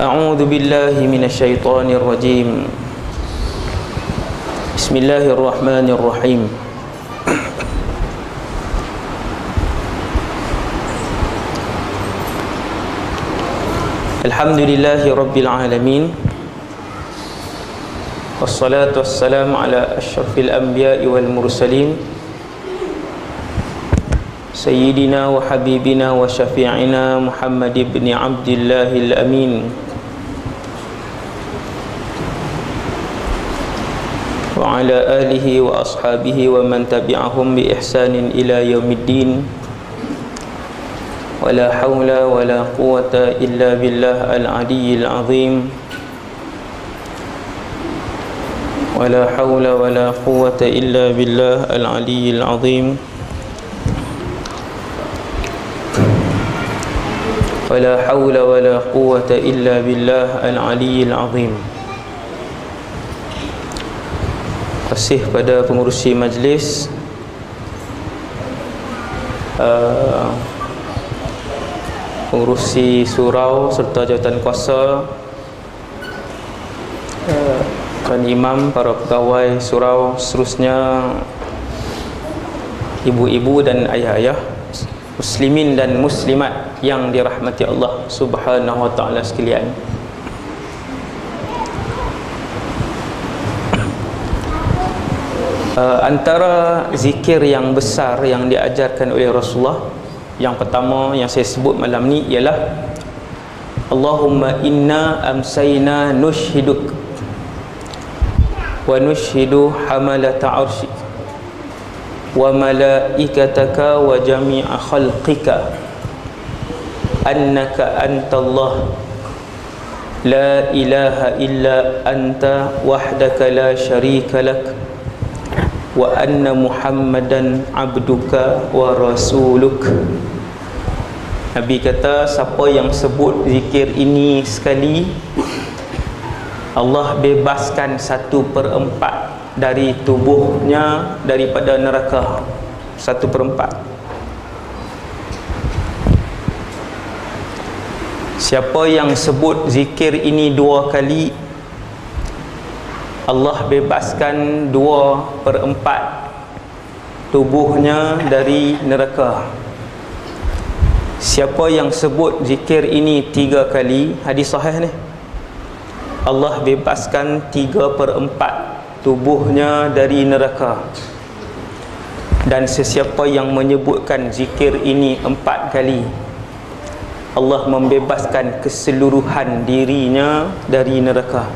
A'udzu billahi minasyaitonir rajim. Bismillahirrahmanirrahim. Alhamdulillahi rabbil alamin. Wassalatu wassalamu ala asyrafil anbiya'i wal mursalin, Sayyidina wa habibina wa syafi'ina Muhammad ibn Abdillahil amin, wa ala alihi wa ashabihi wa man tabi'ahum bi ihsanin ila yaumiddin. Wa la hawla wa la quwwata illa billah al-aliyyil azim. Wa la hawla wa la quwwata illa billah al-aliyyil azim. Wa la hawla wa la quwwata illa billah al-aliyyil azim. Kasih pada pengurusi majlis, pengurusi surau serta jawatan kuasa, tuan imam, para pegawai surau, seterusnya ibu-ibu dan ayah-ayah, muslimin dan muslimat yang dirahmati Allah Subhanahu wa taala sekalian. Antara zikir yang besar yang diajarkan oleh Rasulullah, yang pertama yang saya sebut malam ni ialah Allahumma inna amsayna nushhiduk wa nushhidu hamalata arsyik wa malaikataka wa jami'a khalqika annaka antallah la ilaha illa anta wahdaka la syarika lak wa anna Muhammadan abduka wa rasuluk. Nabi kata, siapa yang sebut zikir ini sekali, Allah bebaskan 1/4 dari tubuhnya daripada neraka. 1/4. Siapa yang sebut zikir ini 2 kali, Allah bebaskan 2/4 tubuhnya dari neraka. Siapa yang sebut zikir ini 3 kali, hadis sahih ni, Allah bebaskan 3/4 tubuhnya dari neraka. Dan sesiapa yang menyebutkan zikir ini 4 kali, Allah membebaskan keseluruhan dirinya dari neraka.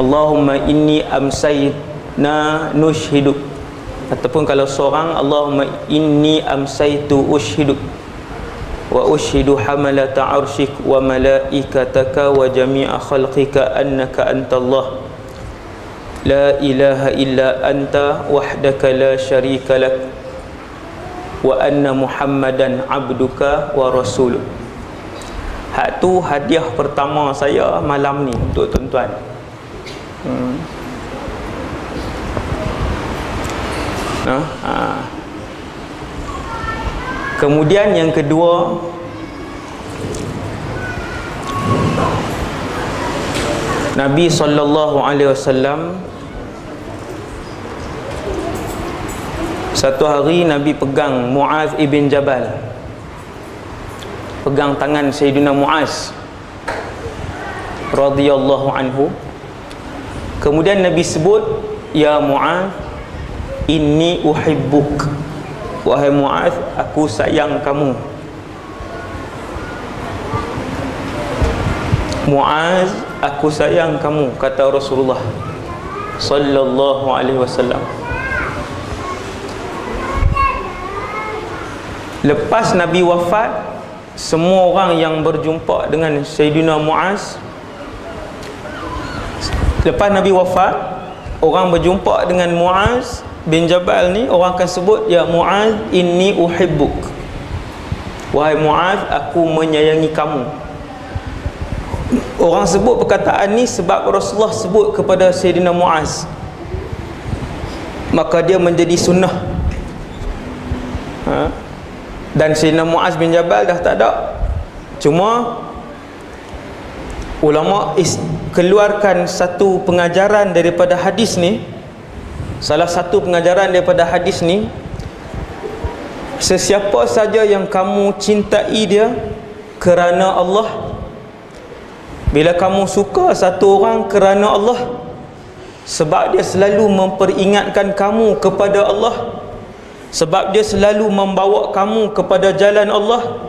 Allahumma inni amsayna nushhiduk, ataupun kalau seorang, Allahumma inni amsaytu ushhiduk wa ushhidu hamalata arsyik wa malaikataka wa jami'a khalqika annaka antallah la ilaha illa anta wahdaka la syarika lak wa anna Muhammadan abduka wa rasuluk. Hak tu hadiah pertama saya malam ni untuk tuan-tuan. Kemudian yang kedua, Nabi SAW satu hari Nabi pegang Muaz ibn Jabal, pegang tangan Sayyidina Muaz radhiyallahu anhu. Kemudian Nabi sebut, ya Muaz, inni uhibbuk, wahai Muaz, aku sayang kamu. Muaz, aku sayang kamu, kata Rasulullah sallallahu alaihi wasallam. Lepas Nabi wafat, semua orang yang berjumpa dengan Sayyidina Muaz, lepas Nabi wafat, orang berjumpa dengan Muaz bin Jabal ni, orang akan sebut, ya Muaz, inni uhibbuk, wahai Muaz, aku menyayangi kamu. Orang sebut perkataan ni sebab Rasulullah sebut kepada Sayyidina Muaz, maka dia menjadi sunnah. Dan Sayyidina Muaz bin Jabal dah tak ada, Cuma ulama keluarkan satu pengajaran daripada hadis ni. Salah satu pengajaran daripada hadis ni, sesiapa saja yang kamu cintai dia kerana Allah, bila kamu suka satu orang kerana Allah, sebab dia selalu memperingatkan kamu kepada Allah, sebab dia selalu membawa kamu kepada jalan Allah,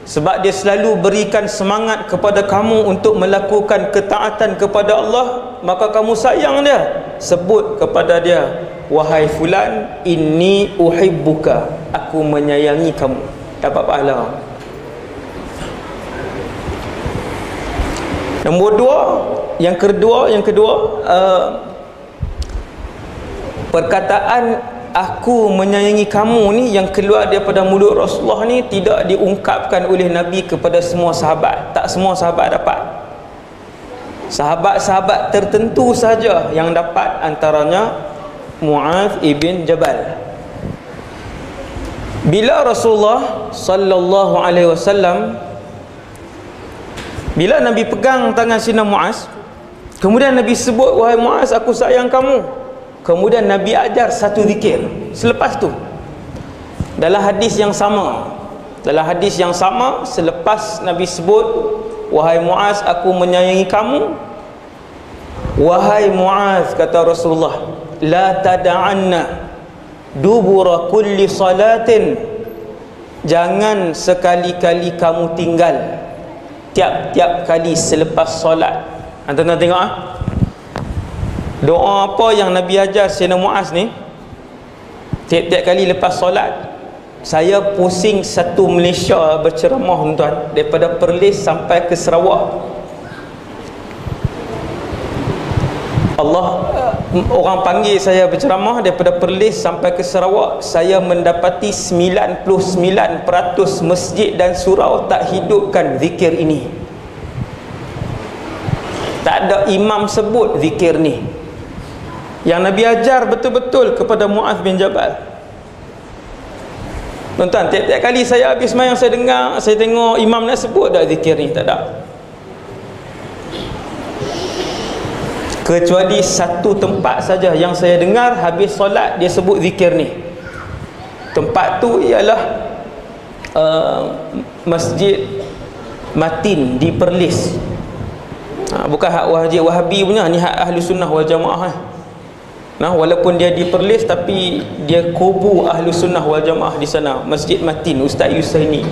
sebab dia selalu berikan semangat kepada kamu untuk melakukan ketaatan kepada Allah, maka kamu sayang dia, sebut kepada dia, wahai fulan, inni uhibbuka, aku menyayangi kamu, dapat pahala. Nombor dua, yang kedua, perkataan aku menyayangi kamu ni yang keluar daripada mulut Rasulullah ni tidak diungkapkan oleh Nabi kepada semua sahabat. Tak semua sahabat dapat. Sahabat-sahabat tertentu saja yang dapat, antaranya Mu'adz ibn Jabal. Bila Rasulullah sallallahu alaihi wasallam, bila Nabi pegang tangan Sayyidina Mu'adz, kemudian Nabi sebut, wahai Mu'adz, aku sayang kamu. Kemudian Nabi ajar satu zikir selepas tu, dalam hadis yang sama. Dalam hadis yang sama, selepas Nabi sebut, wahai Mu'adz, aku menyayangi kamu, wahai Mu'adz, kata Rasulullah, la tada'anna dubura kulli salatin, jangan sekali-kali kamu tinggal tiap-tiap kali selepas solat. Anda tengok doa apa yang Nabi ajar Sayyidina Mu'adz ni, tiap-tiap kali lepas solat. Saya pusing satu Malaysia berceramah tuan, daripada Perlis sampai ke Sarawak. Orang panggil saya berceramah daripada Perlis sampai ke Sarawak. Saya mendapati 99% masjid dan surau tak hidupkan zikir ini. Tak ada imam sebut zikir ni yang Nabi ajar betul-betul kepada Mu'adz bin Jabal. Tuan-tuan, tiap-tiap kali saya habis sembahyang, saya dengar, saya tengok imam nak sebut dah zikir ni, tak ada. Kecuali satu tempat saja yang saya dengar habis solat dia sebut zikir ni. Tempat tu ialah Masjid Matin di Perlis. Bukan hak Wahabi punya, ni hak Ahlu Sunnah wal Jamaah. Walaupun dia di Perlis, tapi dia kubu Ahlu Sunnah wal Jamaah di sana. Masjid Matin, Ustaz Yusaini.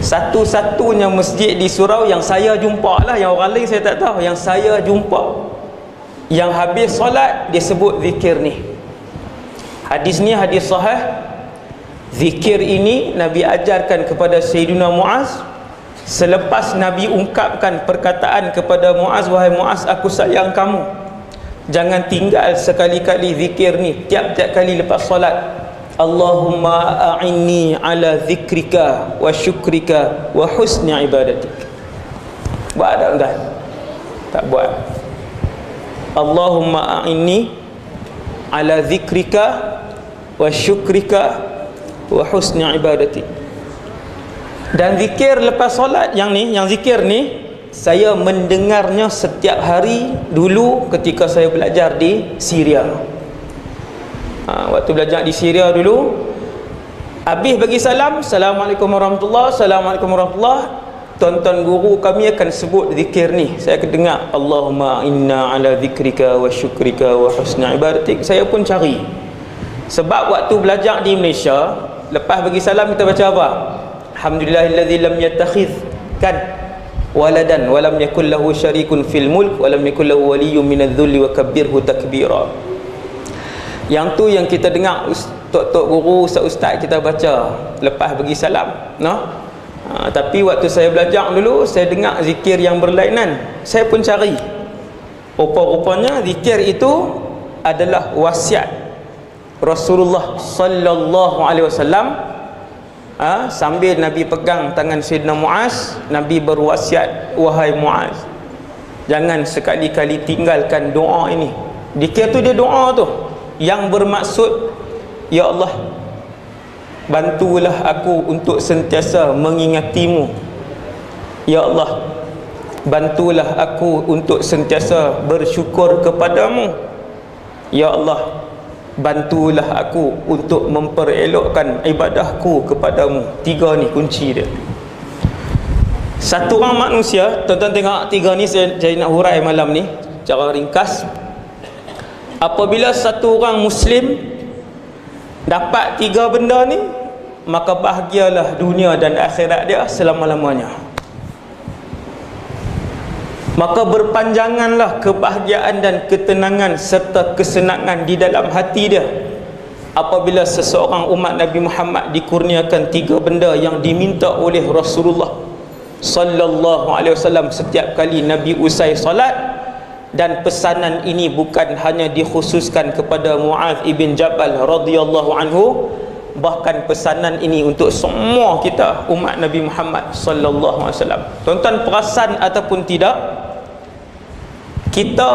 Satu-satunya masjid di surau yang saya jumpa lah, yang orang lain saya tak tahu, yang saya jumpa, yang habis solat dia sebut zikir ni. Hadis ni hadis sahih. Zikir ini Nabi ajarkan kepada Sayyidina Mu'adz selepas Nabi ungkapkan perkataan kepada Mu'adz, wahai Mu'adz, aku sayang kamu, jangan tinggal sekali-kali zikir ni tiap-tiap kali lepas solat. Allahumma a'inni ala zikrika wa syukrika wa husni ibadatik. Buat tak tuan? Tak buat. Allahumma a'inni ala zikrika wa syukrika wa husni ibadatik. Dan zikir lepas solat yang ni, yang zikir ni, saya mendengarnya setiap hari dulu ketika saya belajar di Syria. Waktu belajar di Syria dulu, habis bagi salam, Assalamualaikum warahmatullahi, Assalamualaikum warahmatullahi, tuan-tuan guru kami akan sebut zikir ni. Saya akan dengar, Allahumma inna ala zikrika wa syukrika wa husna ibadatik. Saya pun cari. Sebab waktu belajar di Malaysia, lepas bagi salam kita baca apa? Alhamdulillahilladzi lam yattakhidh waladan wa lam yakul lahu syarikun fil mulk wa lam yakul lahu waliyyun minadh-dhulli wa kabbirhu takbira. Yang tu yang kita dengar tok-tok guru, ustaz-ustaz kita baca lepas bagi salam, tapi waktu saya belajar dulu, saya dengar zikir yang berlainan. Saya pun cari. Rupa-rupanya zikir itu adalah wasiat Rasulullah sallallahu alaihi wasallam. Sambil Nabi pegang tangan Sayyidina Mu'adz, Nabi berwasiat, wahai Mu'adz, jangan sekali-kali tinggalkan doa ini. Zikir tu dia doa tu yang bermaksud, ya Allah, bantulah aku untuk sentiasa mengingatimu Ya Allah, bantulah aku untuk sentiasa bersyukur kepadamu. Ya Allah, bantulah aku untuk memperelokkan ibadahku kepadamu. 3 ni kunci dia. Satu orang manusia, tuan-tuan tengok 3 ni, saya nak hurai malam ni cara ringkas. Apabila satu orang Muslim dapat 3 benda ni, maka bahagialah dunia dan akhirat dia selama-lamanya. Maka berpanjanganlah kebahagiaan dan ketenangan serta kesenangan di dalam hati dia apabila seseorang umat Nabi Muhammad dikurniakan 3 benda yang diminta oleh Rasulullah sallallahu alaihi wasallam setiap kali Nabi usai solat. Dan pesanan ini bukan hanya dikhususkan kepada Mu'adz ibn Jabal radhiyallahu anhu, bahkan pesanan ini untuk semua kita umat Nabi Muhammad sallallahu alaihi wasallam. Tuan-tuan perasan ataupun tidak, kita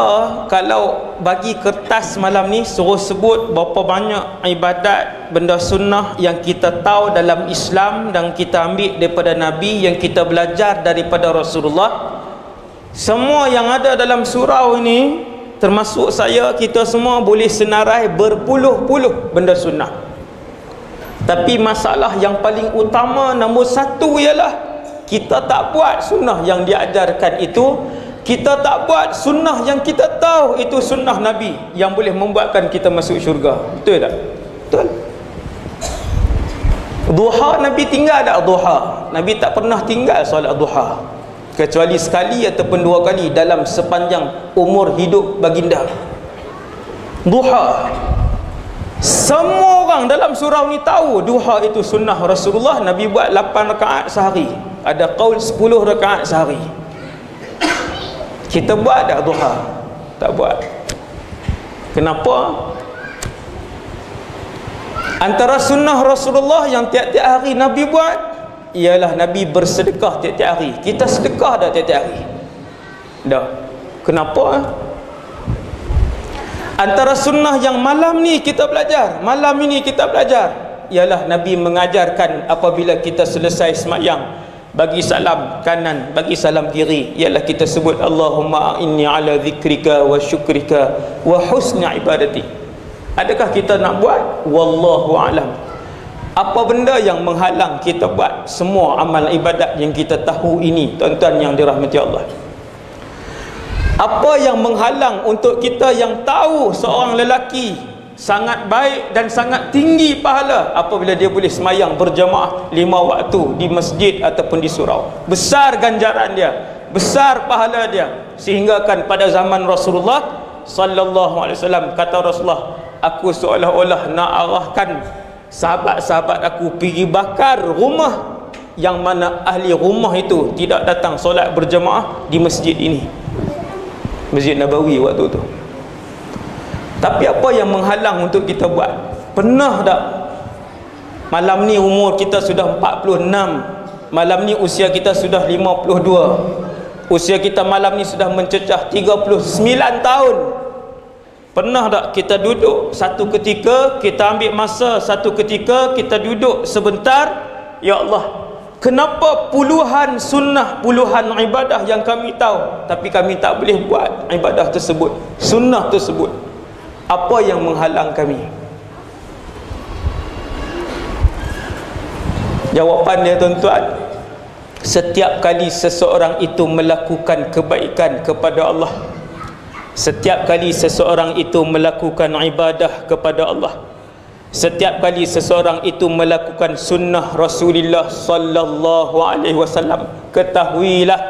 kalau bagi kertas malam ni suruh sebut berapa banyak ibadat benda sunnah yang kita tahu dalam Islam dan kita ambil daripada Nabi, yang kita belajar daripada Rasulullah, semua yang ada dalam surau ini, termasuk saya, kita semua boleh senarai berpuluh-puluh benda sunnah. Tapi masalah yang paling utama nombor 1 ialah kita tak buat sunnah yang diajarkan itu. Kita tak buat sunnah yang kita tahu itu sunnah Nabi yang boleh membuatkan kita masuk syurga. Betul tak? Betul. Duha Nabi tinggal tak duha? Nabi tak pernah tinggal solat duha, kecuali sekali ataupun 2 kali dalam sepanjang umur hidup baginda. Duha, semua orang dalam surau ni tahu duha itu sunnah Rasulullah. Nabi buat 8 rakaat sehari, ada qaul 10 rakaat sehari. Kita buat tak duha? Tak buat. Kenapa? Antara sunnah Rasulullah yang tiap-tiap hari Nabi buat ialah Nabi bersedekah tiap-tiap hari. Kita sedekah dah tiap-tiap hari? Dah. Kenapa? Antara sunnah yang malam ni kita belajar, malam ini kita belajar, ialah Nabi mengajarkan apabila kita selesai semayang, bagi salam kanan, bagi salam kiri, ialah kita sebut Allahumma inni ala zikrika wa syukrika wa husni ibadati. Adakah kita nak buat? Wallahu a'lam. Apa benda yang menghalang kita buat semua amal ibadat yang kita tahu ini, tuan-tuan yang dirahmati Allah? Apa yang menghalang untuk kita yang tahu seorang lelaki sangat baik dan sangat tinggi pahala apabila dia boleh semayang berjamaah 5 waktu di masjid ataupun di surau? Besar ganjaran dia, besar pahala dia, sehingga kan pada zaman Rasulullah sallallahu alaihi wasallam, kata Rasulullah, aku seolah-olah nak arahkan sahabat-sahabat aku pergi bakar rumah yang mana ahli rumah itu tidak datang solat berjamaah di masjid ini, Masjid Nabawi waktu tu. Tapi apa yang menghalang untuk kita buat? Pernah tak malam ni umur kita sudah 46, malam ni usia kita sudah 52, usia kita malam ni sudah mencecah 39 tahun. Pernah tak kita duduk satu ketika, kita ambil masa satu ketika, kita duduk sebentar, ya Allah, kenapa puluhan sunnah, puluhan ibadah yang kami tahu tapi kami tak boleh buat ibadah tersebut, sunnah tersebut? Apa yang menghalang kami? Jawapan dia, tuan-tuan, setiap kali seseorang itu melakukan kebaikan kepada Allah, setiap kali seseorang itu melakukan ibadah kepada Allah, setiap kali seseorang itu melakukan sunnah Rasulullah sallallahu alaihi wasallam, ketahuilah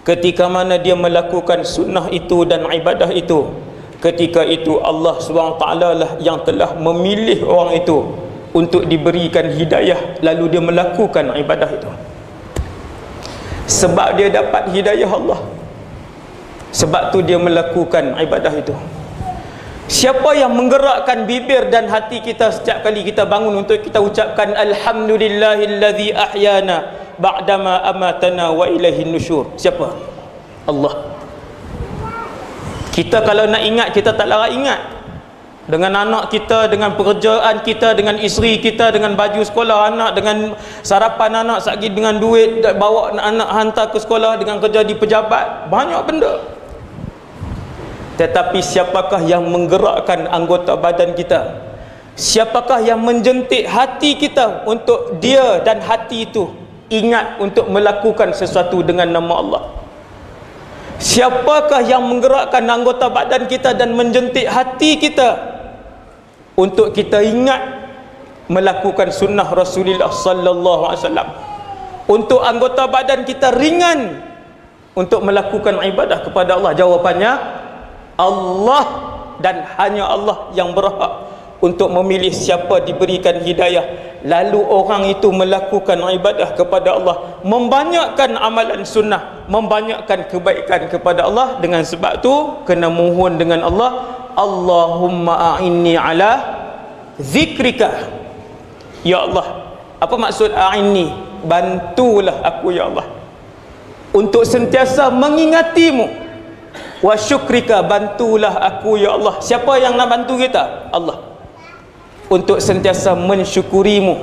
ketika mana dia melakukan sunnah itu dan ibadah itu, ketika itu Allah SWT lah yang telah memilih orang itu untuk diberikan hidayah, lalu dia melakukan ibadah itu. Sebab dia dapat hidayah Allah, sebab tu dia melakukan ibadah itu. Siapa yang menggerakkan bibir dan hati kita setiap kali kita bangun untuk kita ucapkan alhamdulillahillazi ahyana ba'dama amatana wa ilaihin nusyur? Siapa? Allah. Kita kalau nak ingat, kita tak larat ingat. dengan anak kita, dengan pekerjaan kita, dengan isteri kita, dengan baju sekolah anak, dengan sarapan anak, sakit, dengan duit, bawa anak hantar ke sekolah, dengan kerja di pejabat, banyak benda. Tetapi siapakah yang menggerakkan anggota badan kita? Siapakah yang menjentik hati kita untuk dia dan hati itu ingat untuk melakukan sesuatu dengan nama Allah? Siapakah yang menggerakkan anggota badan kita dan menjentik hati kita untuk kita ingat melakukan sunnah Rasulullah sallallahu alaihi wasallam? Untuk anggota badan kita ringan untuk melakukan ibadah kepada Allah? Jawapannya Allah, dan hanya Allah yang berhak untuk memilih siapa diberikan hidayah, lalu orang itu melakukan ibadah kepada Allah, membanyakkan amalan sunnah, membanyakkan kebaikan kepada Allah. Dengan sebab tu kena mohon dengan Allah, Allahumma a'inni ala zikrika. Ya Allah, apa maksud a'inni? Bantulah aku ya Allah untuk sentiasa mengingatimu. Wa syukrika, bantulah aku ya Allah. Siapa yang nak bantu kita? Allah. Untuk sentiasa mensyukurimu.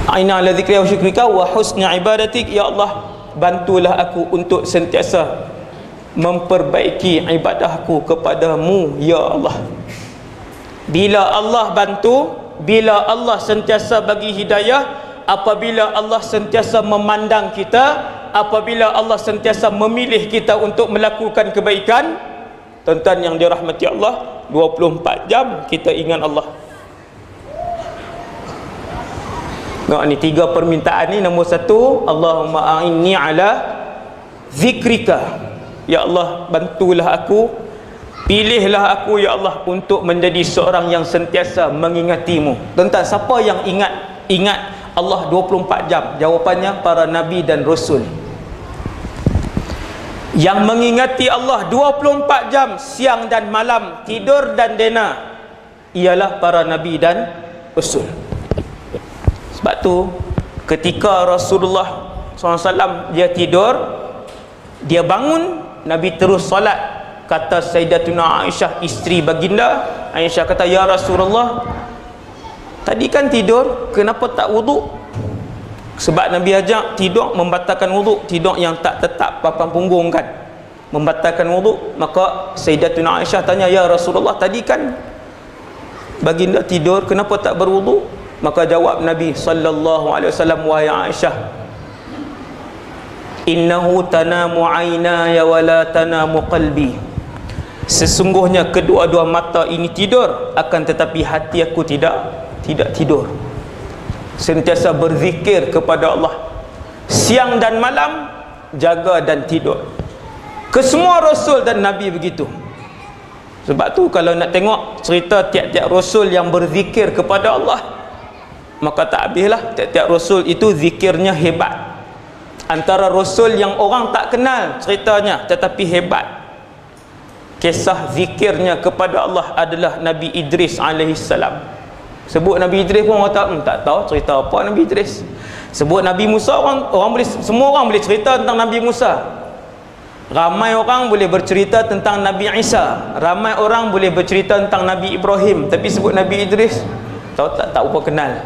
Aina ala dzikrika wa syukrika wa husni ibadatik. Ya Allah, bantulah aku untuk sentiasa memperbaiki ibadahku kepadamu ya Allah. Bila Allah bantu, bila Allah sentiasa bagi hidayah, apabila Allah sentiasa memandang kita, apabila Allah sentiasa memilih kita untuk melakukan kebaikan, tuan-tuan yang dirahmati Allah, 24 jam kita ingat Allah. Nah, ni 3 permintaan ni. Nombor 1, Allahumma a'inni ala zikrika. Ya Allah, bantulah aku, pilihlah aku ya Allah untuk menjadi seorang yang sentiasa mengingatimu. Tuan-tuan, siapa yang ingat Allah 24 jam? Jawapannya para nabi dan rasul. Yang mengingati Allah 24 jam siang dan malam, tidur dan dena, ialah para nabi dan rasul. Sebab tu ketika Rasulullah SAW dia tidur, dia bangun, Nabi terus solat. Kata Sayyidatuna Aisyah, isteri baginda Aisyah, kata, ya Rasulullah, tadi kan tidur, kenapa tak wuduk? Sebab Nabi ajak tidur membatalkan wuduk, tidur yang tak tetap papan punggung kan, membatalkan wuduk. Maka Sayyidatuna Aisyah tanya, ya Rasulullah, tadi kan baginda tidur, kenapa tak berwuduk? Maka jawab Nabi sallallahu alaihi wasallam, wahai Aisyah, innahu tanamu aynaya wa la tanamu qalbi. Sesungguhnya kedua-dua mata ini tidur, akan tetapi hati aku tidak tidur. Sentiasa berzikir kepada Allah siang dan malam, jaga dan tidur. Kesemua rasul dan nabi begitu. Sebab tu kalau nak tengok cerita tiap-tiap rasul yang berzikir kepada Allah, maka tak habislah. Tiap-tiap rasul itu zikirnya hebat. Antara rasul yang orang tak kenal ceritanya tetapi hebat, kisah zikirnya kepada Allah adalah Nabi Idris alaihissalam. Sebut Nabi Idris pun orang tak tahu cerita apa Nabi Idris. Sebut Nabi Musa, semua orang boleh cerita tentang Nabi Musa. Ramai orang boleh bercerita tentang Nabi Isa, ramai orang boleh bercerita tentang Nabi Ibrahim, tapi sebut Nabi Idris tak apa kenal.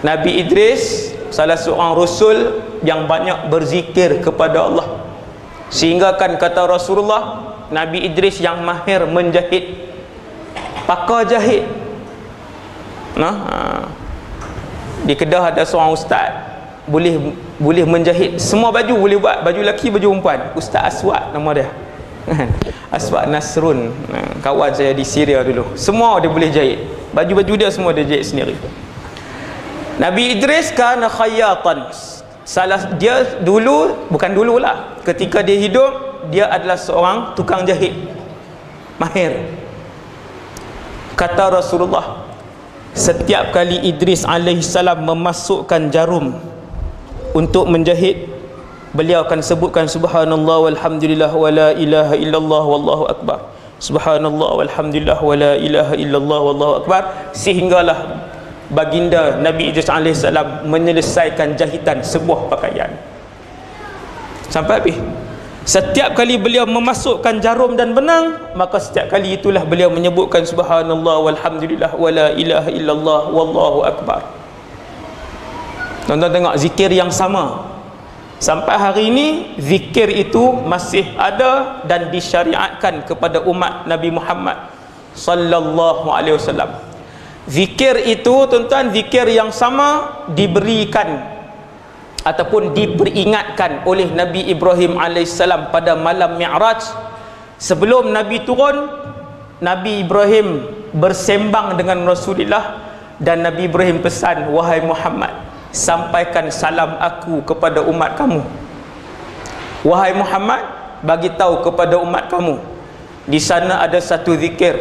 Nabi Idris salah seorang rasul yang banyak berzikir kepada Allah, sehingga kan kata Rasulullah, Nabi Idris yang mahir menjahit, pakar jahit. Di Kedah ada seorang ustaz boleh menjahit semua baju, boleh buat baju lelaki, baju perempuan. Ustaz Aswad nama dia. Aswad Nasrun, kawan saya di Syria dulu. Semua dia boleh jahit. Baju-baju dia semua dia jahit sendiri. Nabi Idris kana khayyatan. Dia dulu, bukan dululah, ketika dia hidup, dia adalah seorang tukang jahit mahir. Kata Rasulullah, setiap kali Idris alaihissalam memasukkan jarum untuk menjahit, beliau akan sebutkan subhanallah walhamdulillah wa la ilaha illallah wallahu akbar, subhanallah walhamdulillah wa la ilaha illallah wallahu akbar, sehinggalah baginda Nabi Idris alaihissalam menyelesaikan jahitan sebuah pakaian sampai habis. Setiap kali beliau memasukkan jarum dan benang, maka setiap kali itulah beliau menyebutkan subhanallah walhamdulillah wala ilaha illallah wallahu akbar. Tuan-tuan tengok zikir yang sama. Sampai hari ini zikir itu masih ada dan disyariatkan kepada umat Nabi Muhammad sallallahu alaihi wasallam. Zikir itu tuan-tuan, zikir yang sama diberikan ataupun diperingatkan oleh Nabi Ibrahim alaihissalam pada malam Mi'raj. Sebelum Nabi turun, Nabi Ibrahim bersembang dengan Rasulullah, dan Nabi Ibrahim pesan, wahai Muhammad, sampaikan salam aku kepada umat kamu. Wahai Muhammad, bagi tahu kepada umat kamu, di sana ada satu zikir,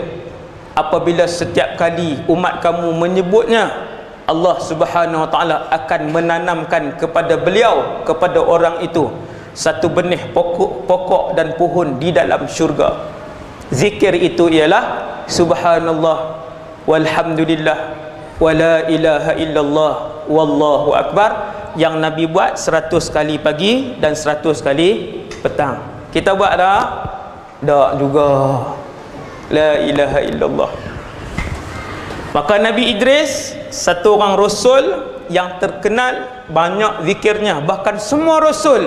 apabila setiap kali umat kamu menyebutnya, Allah Subhanahu wa taala akan menanamkan kepada beliau, kepada orang itu, satu benih pokok dan pohon di dalam syurga. Zikir itu ialah subhanallah walhamdulillah wala ilaha illallah wallahu akbar, yang Nabi buat 100 kali pagi dan 100 kali petang. Kita buat tak? Tak juga. La ilaha illallah. Maka Nabi Idris, satu orang rasul yang terkenal banyak zikirnya. Bahkan semua rasul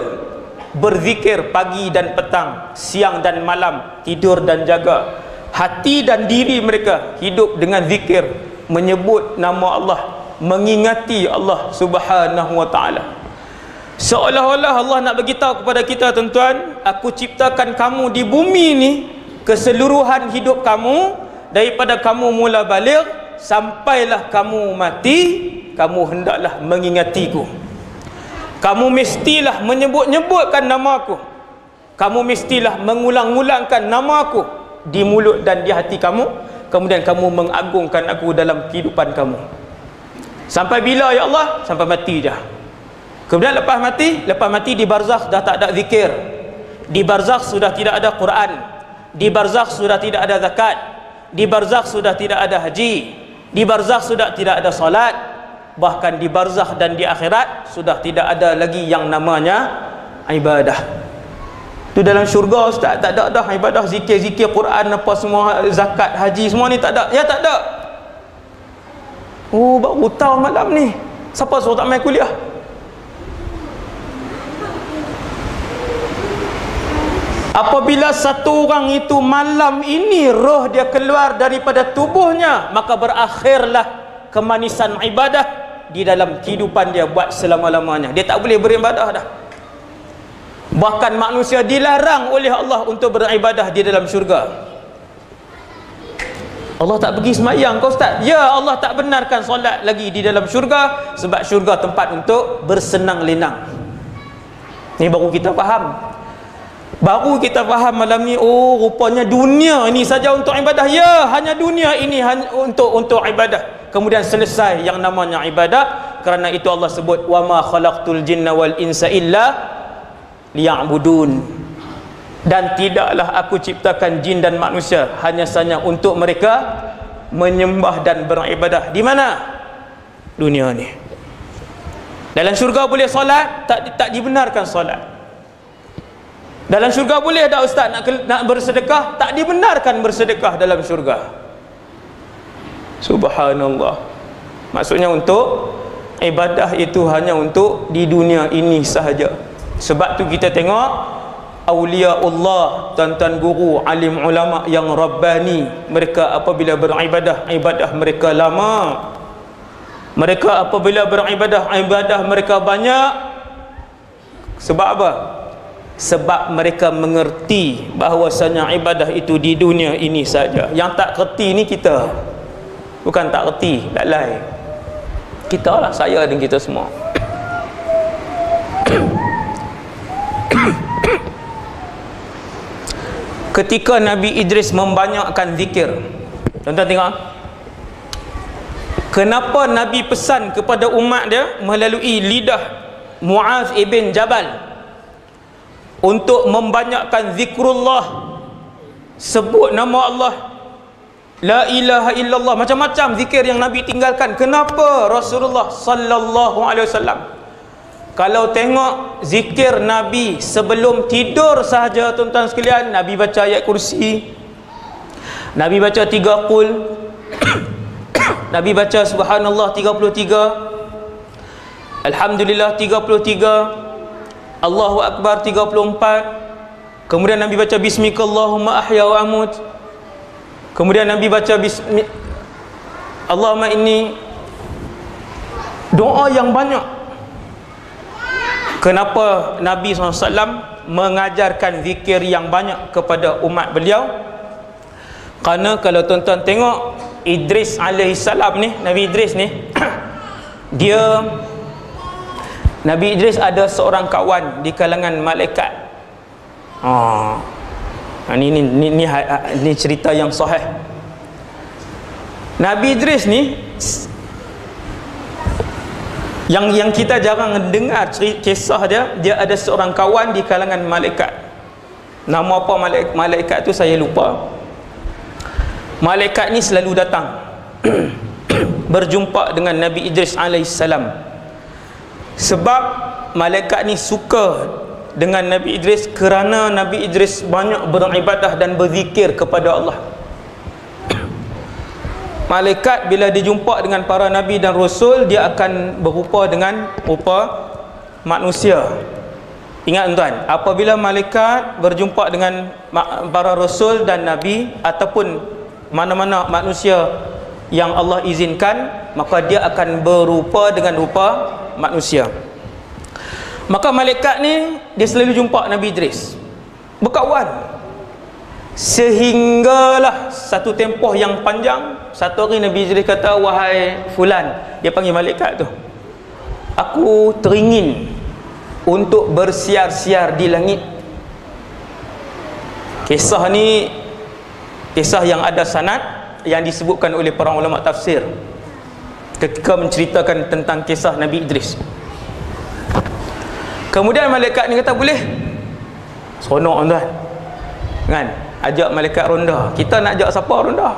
berzikir pagi dan petang, siang dan malam, tidur dan jaga. Hati dan diri mereka hidup dengan zikir, menyebut nama Allah, mengingati Allah Subhanahu wa taala. Seolah-olah Allah nak beritahu kepada kita, tuan-tuan, aku ciptakan kamu di bumi ni, keseluruhan hidup kamu, daripada kamu mula baligh sampailah kamu mati, kamu hendaklah mengingatiku. Kamu mestilah menyebut-nyebutkan nama aku. Kamu mestilah mengulang-ulangkan nama aku di mulut dan di hati kamu. Kemudian kamu mengagungkan aku dalam kehidupan kamu. Sampai bila ya Allah? Sampai mati je. Kemudian lepas mati di barzakh dah tak ada zikir. Di barzakh sudah tidak ada Quran. Di barzakh sudah tidak ada zakat. Di barzakh sudah tidak ada haji. Di barzakh sudah tidak ada salat. Bahkan di barzakh dan di akhirat sudah tidak ada lagi yang namanya ibadah. Tu dalam syurga ustaz, tak ada dah ibadah, zikir-zikir, Quran apa semua, zakat, haji semua ni tak ada. Ya tak ada. Oh, baru tahu malam ni. Siapa suruh tak main kuliah? Apabila satu orang itu malam ini roh dia keluar daripada tubuhnya, maka berakhirlah kemanisan ibadah di dalam kehidupan dia buat selama-lamanya. Dia tak boleh beribadah dah. Bahkan manusia dilarang oleh Allah untuk beribadah di dalam syurga. Allah tak pergi semayang kau ustaz? Ya, Allah tak benarkan solat lagi di dalam syurga, sebab syurga tempat untuk bersenang lenang. Ni baru kita faham. Baru kita faham malam ni, oh rupanya dunia ini saja untuk ibadah. Ya, hanya dunia ini untuk ibadah. Kemudian selesai yang namanya ibadah. Kerana itu Allah sebut, wa ma khalaqtul jinna wal insa illa liya'budun. Dan tidaklah aku ciptakan jin dan manusia hanya saja untuk mereka menyembah dan beribadah. Di mana? Dunia ni. Dalam syurga boleh solat, tak dibenarkan solat. Dalam syurga boleh tak ustaz nak bersedekah? Tak dibenarkan bersedekah dalam syurga. Subhanallah. Maksudnya untuk ibadah itu hanya untuk di dunia ini sahaja. Sebab tu kita tengok awliya Allah, tuan-tuan guru, alim ulama yang rabbani, mereka apabila beribadah, ibadah mereka lama. Mereka apabila beribadah, ibadah mereka banyak. Sebab apa? Sebab mereka mengerti bahawasanya ibadah itu di dunia ini saja. Yang tak kerti ni kita. Bukan tak kerti, tak lain. Kita lah, saya dan kita semua. Ketika Nabi Idris membanyakkan zikir, tuan-tuan tengok, kenapa Nabi pesan kepada umat dia melalui lidah Muaz ibn Jabal untuk membanyakkan zikrullah, sebut nama Allah, la ilaha illallah, macam-macam zikir yang Nabi tinggalkan. Kenapa? Rasulullah sallallahu alaihi wasallam kalau tengok zikir Nabi sebelum tidur sahaja tuan-tuan sekalian, Nabi baca ayat kursi, Nabi baca 3 qul, Nabi baca subhanallah 33, alhamdulillah 33, Allahu akbar 34, kemudian Nabi baca bismikallahumma ahya wa amut, kemudian Nabi baca Allahumma inni, doa yang banyak. Kenapa Nabi SAW mengajarkan zikir yang banyak kepada umat beliau? Kerana kalau tuan-tuan tengok Idris alaihissalam ni, Nabi Idris ni dia, Nabi Idris ada seorang kawan di kalangan malaikat. Ni cerita yang sahih. Nabi Idris ni yang kita jarang dengar kisah dia ada seorang kawan di kalangan malaikat. Nama apa malaikat tu saya lupa. Malaikat ni selalu datang berjumpa dengan Nabi Idris alaihissalam. Sebab malaikat ni suka dengan Nabi Idris kerana Nabi Idris banyak beribadah dan berzikir kepada Allah. Malaikat bila dijumpa dengan para nabi dan rasul, dia akan berupa dengan rupa manusia. Ingat tuan, apabila malaikat berjumpa dengan para rasul dan nabi ataupun mana-mana manusia yang Allah izinkan, maka dia akan berupa dengan rupa manusia. Maka malaikat ni dia selalu jumpa Nabi Idris, berkawan. Sehinggalah satu tempoh yang panjang, satu hari Nabi Idris kata, wahai fulan, dia panggil malaikat tu, aku teringin untuk bersiar-siar di langit. Kisah ni kisah yang ada sanad yang disebutkan oleh para ulama tafsir ketika menceritakan tentang kisah Nabi Idris. Kemudian malaikat ni kata, boleh. Seronok tuan kan, ajak malaikat ronda. Kita nak ajak siapa ronda?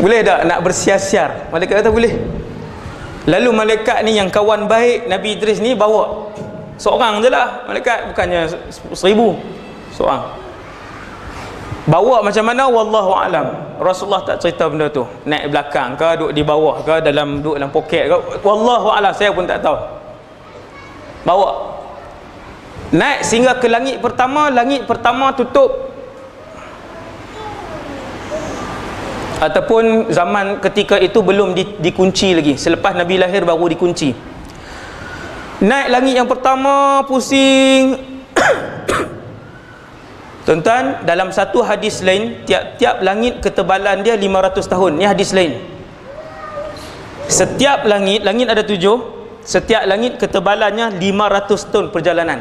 Boleh tak nak bersiar-siar? Malaikat kata boleh. Lalu malaikat ni yang kawan baik Nabi Idris ni bawa seorang je lah malaikat, bukannya 1000, seorang. Bawa macam mana wallahu alam. Rasulullah tak cerita benda tu, naik belakang ke, duduk di bawah ke, duduk dalam poket ke, wallahu alam, saya pun tak tahu. Bawa naik sehingga ke langit pertama tutup, ataupun zaman ketika itu belum dikunci lagi, selepas Nabi lahir baru dikunci. Naik langit yang pertama, pusing. Tuan-tuan, dalam satu hadis lain, tiap-tiap langit ketebalan dia 500 tahun. Ni hadis lain. Setiap langit ada 7, setiap langit ketebalannya 500 tahun perjalanan.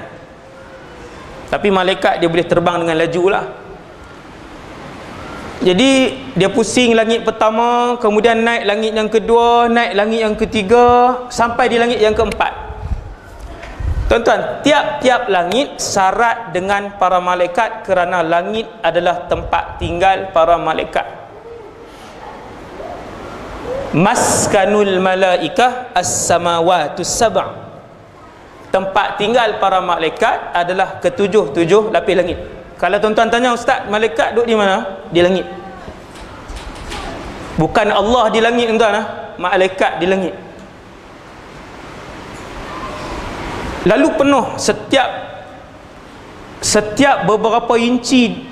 Tapi malaikat dia boleh terbang dengan laju lah. Jadi dia pusing langit pertama, kemudian naik langit yang kedua, naik langit yang ketiga, sampai di langit yang keempat. Tuan-tuan, tiap-tiap langit syarat dengan para malaikat kerana langit adalah tempat tinggal para malaikat. Maskanul malaikah as-samawatus sab'. Tempat tinggal para malaikat adalah ketujuh lapis langit. Kalau tuan-tuan tanya, ustaz, malaikat duduk di mana? Di langit. Bukan Allah di langit tuan-tuan, malaikat di langit. Lalu penuh setiap beberapa inci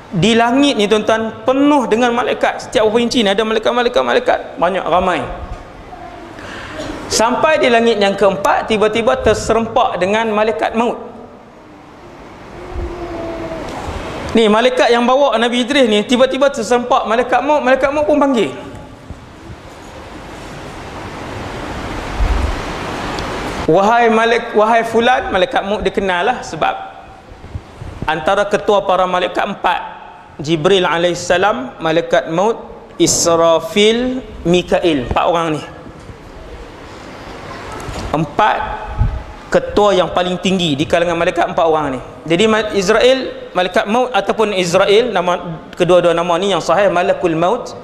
di langit ni tuan-tuan, penuh dengan malaikat. Setiap beberapa inci ni ada malaikat, banyak, ramai. Sampai di langit yang keempat, tiba-tiba terserempak dengan malaikat maut. Ni malaikat yang bawa Nabi Idris ni tiba-tiba terserempak malaikat maut pun panggil. Wahai fulan, malaikat maut dikenal lah, sebab antara ketua para malaikat 4, Jibril alaihissalam, malaikat maut, Israfil, Mikail, 4 orang ni. 4 ketua yang paling tinggi di kalangan malaikat, 4 orang ni. Jadi Israel, malaikat maut ataupun Israel, nama kedua-dua nama ni yang sahih, malakul maut,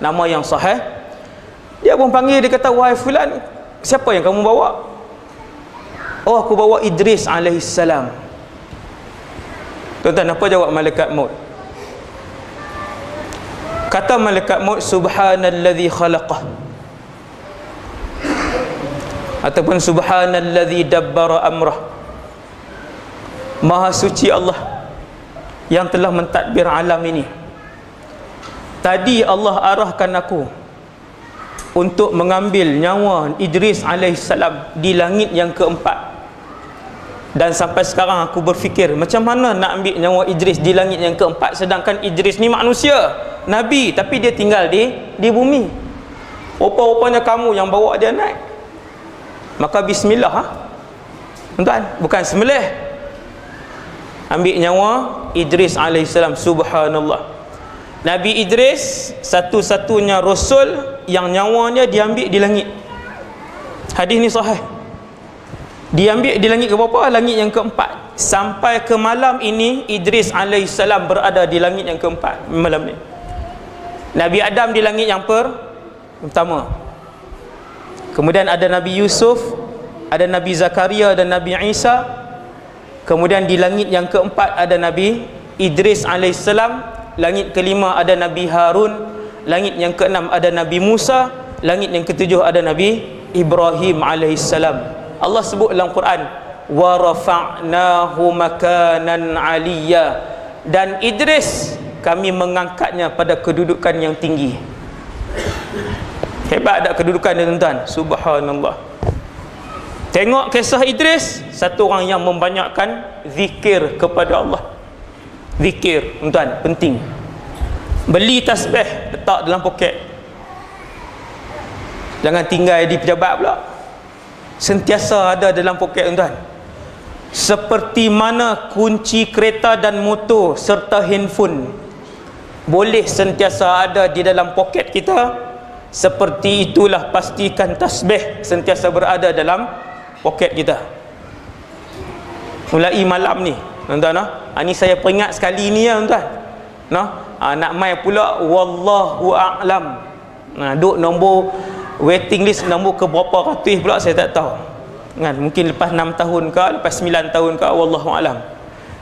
nama yang sahih. Dia pun panggil, dia kata, wahai fulan, siapa yang kamu bawa? Oh, aku bawa Idris alaihissalam. Tuan-tuan, apa jawab malaikat maut? Kata malaikat maut, subhanalladzi khalaqah, ataupun subhanalladzi dabbara amrah. Maha suci Allah yang telah mentadbir alam ini. Tadi Allah arahkan aku untuk mengambil nyawa Idris alaihissalam di langit yang keempat. Dan sampai sekarang aku berfikir, macam mana nak ambil nyawa Idris di langit yang keempat, sedangkan Idris ni manusia, Nabi, tapi dia tinggal di bumi. Rupa-rupanya kamu yang bawa dia naik. Maka bismillah, tuan, bukan sembelih. Ambil nyawa Idris alaihissalam. Subhanallah. Nabi Idris satu-satunya rasul yang nyawanya diambil di langit. Hadis ni sahih. Diambil di langit ke berapa? Langit yang keempat. Sampai ke malam ini Idris alaihissalam berada di langit yang keempat malam ni. Nabi Adam di langit yang pertama. Kemudian ada Nabi Yusuf, ada Nabi Zakaria dan Nabi Isa. Kemudian di langit yang keempat ada Nabi Idris alaihissalam. Langit kelima ada Nabi Harun. Langit yang keenam ada Nabi Musa. Langit yang ketujuh ada Nabi Ibrahim alaihissalam. Allah sebut dalam Quran, wa rafa'nahu makanan 'aliyya, dan Idris kami mengangkatnya pada kedudukan yang tinggi. Hebat tak kedudukan dia, tuan-tuan? Subhanallah. Tengok kisah Idris, satu orang yang membanyakkan zikir kepada Allah. Zikir, tuan-tuan, penting. Beli tasbih, letak dalam poket. Jangan tinggal di pejabat pula. Sentiasa ada dalam poket, tuan-tuan. Seperti mana kunci kereta dan motor serta handphone boleh sentiasa ada di dalam poket kita, seperti itulah pastikan tasbih sentiasa berada dalam poket kita. Mulai malam ni, tuan-tuan, ni saya peringat sekali ni ya, tuan-tuan. Nak mai pula wallahu a'lam. Duk nombor waiting list nombor ke berapa ratus pula saya tak tahu. Kan, mungkin lepas 6 tahun ke, lepas 9 tahun ke, wallahu alam.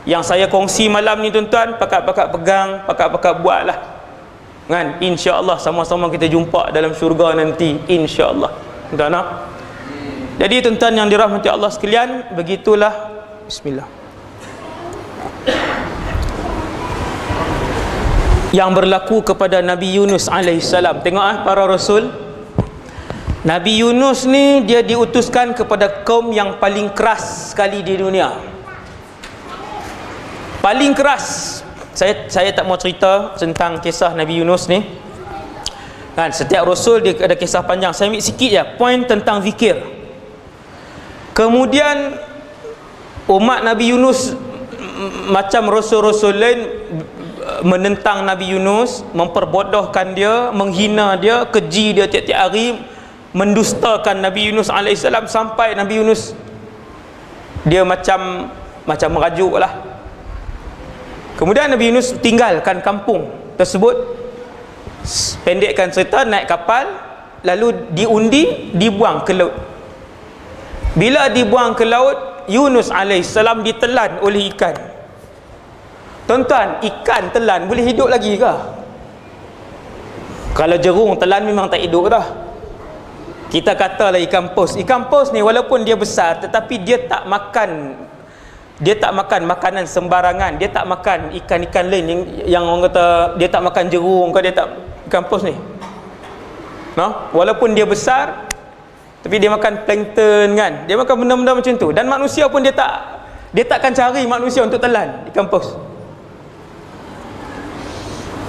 Yang saya kongsi malam ni, tuan-tuan, pakat-pakat pegang, pakat-pakat buatlah. Kan, insya-Allah sama-sama kita jumpa dalam syurga nanti, insya-Allah. Tuan-tuan. Jadi tuan-tuan yang dirahmati Allah sekalian, begitulah. Bismillah. Yang berlaku kepada Nabi Yunus alaihissalam. Tengok para rasul. Nabi Yunus ni dia diutuskan kepada kaum yang paling keras sekali di dunia. Paling keras. Saya tak mau cerita tentang kisah Nabi Yunus ni. Kan, setiap rasul dia ada kisah panjang. Saya ambil sikit je poin tentang zikir. Kemudian umat Nabi Yunus macam rasul-rasul lain menentang Nabi Yunus, memperbodohkan dia, menghina dia, keji dia tiap-tiap hari, mendustakan Nabi Yunus alaihissalam, sampai Nabi Yunus dia macam merajuk lah. Kemudian Nabi Yunus tinggalkan kampung tersebut, pendekkan cerita, naik kapal, lalu diundi, dibuang ke laut. Bila dibuang ke laut, Yunus alaihissalam ditelan oleh ikan. Tuan-tuan, ikan telan boleh hidup lagi ke? Kalau jerung telan memang tak hidup dah. Kita katalah ikan paus. Ikan paus ni walaupun dia besar, tetapi dia tak makan makanan sembarangan. Dia tak makan ikan-ikan lain yang orang kata dia tak makan jerung ke, dia tak, ikan paus ni. Walaupun dia besar, tapi dia makan plankton kan. Dia makan benda-benda macam tu. Dan manusia pun dia takkan cari manusia untuk telan ikan paus.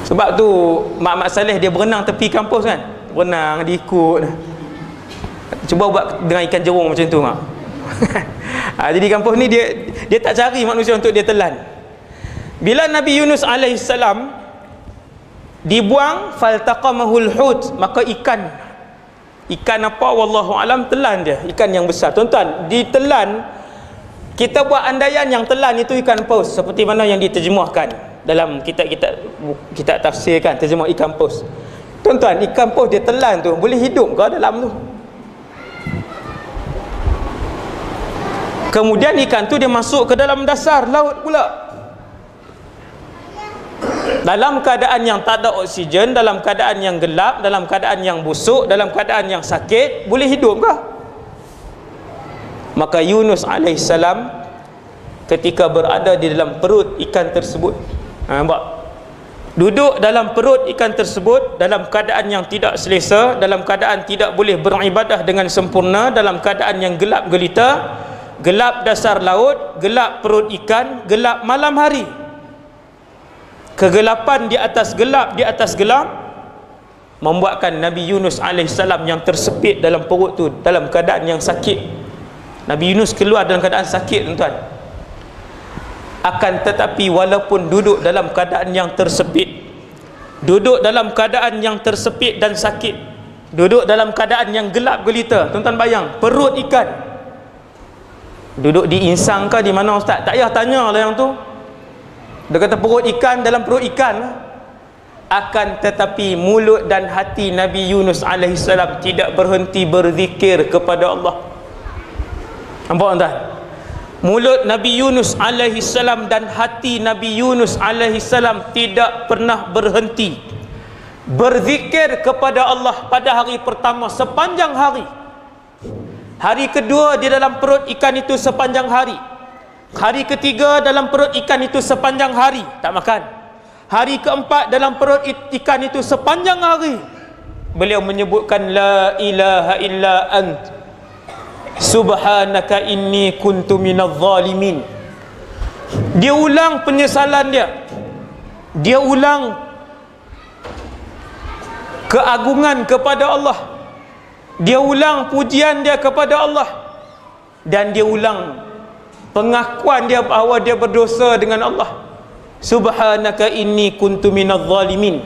Sebab tu Mak Saleh dia berenang tepi ikan paus kan. Berenang, dia ikut. Cuba buat dengan ikan jerung macam tu, Mak. Jadi ikan paus ni dia tak cari manusia untuk dia telan. Bila Nabi Yunus alaihissalam dibuang, faltaqamahul hut, maka ikan apa wallahu alam telan dia, ikan yang besar. Tuan-tuan, ditelan, kita buat andaian yang telan itu ikan paus, seperti mana yang diterjemahkan dalam kitab tafsir kan, terjemah ikan paus. Tuan-tuan, ikan paus dia telan tu boleh hidup ke dalam tu? Kemudian ikan tu dia masuk ke dalam dasar laut pula, dalam keadaan yang tak ada oksigen, dalam keadaan yang gelap, dalam keadaan yang busuk, dalam keadaan yang sakit, boleh hidup ke? Maka Yunus alaihissalam ketika berada di dalam perut ikan tersebut, nampak? Duduk dalam perut ikan tersebut dalam keadaan yang tidak selesa, dalam keadaan tidak boleh beribadah dengan sempurna, dalam keadaan yang gelap gelita, gelap dasar laut, gelap perut ikan, gelap malam hari. Kegelapan di atas gelap membuatkan Nabi Yunus alaihissalam yang tersepit dalam perut tu dalam keadaan yang sakit. Nabi Yunus keluar dalam keadaan sakit, tuan-tuan. Akan tetapi walaupun duduk dalam keadaan yang tersepit, duduk dalam keadaan yang tersepit dan sakit, duduk dalam keadaan yang gelap gelita, tuan-tuan bayang, perut ikan. Duduk di insang ke di mana, ustaz? Tak payah tanya lah yang tu. Dia kata perut ikan, dalam perut ikan. Akan tetapi mulut dan hati Nabi Yunus alaihissalam tidak berhenti berzikir kepada Allah. Nampak tuan? Mulut Nabi Yunus alaihissalam dan hati Nabi Yunus alaihissalam tidak pernah berhenti berzikir kepada Allah pada hari pertama sepanjang hari. Hari kedua di dalam perut ikan itu sepanjang hari. Hari ketiga dalam perut ikan itu sepanjang hari, tak makan. Hari keempat dalam perut ikan itu sepanjang hari. Beliau menyebutkan la ilaha illa ant subhanaka inni kuntu minadh zalimin. Dia ulang penyesalan dia. Dia ulang keagungan kepada Allah. Dia ulang pujian dia kepada Allah. Dan dia ulang pengakuan dia bahawa dia berdosa dengan Allah. Subhanaka inni kuntu minadh zalimin.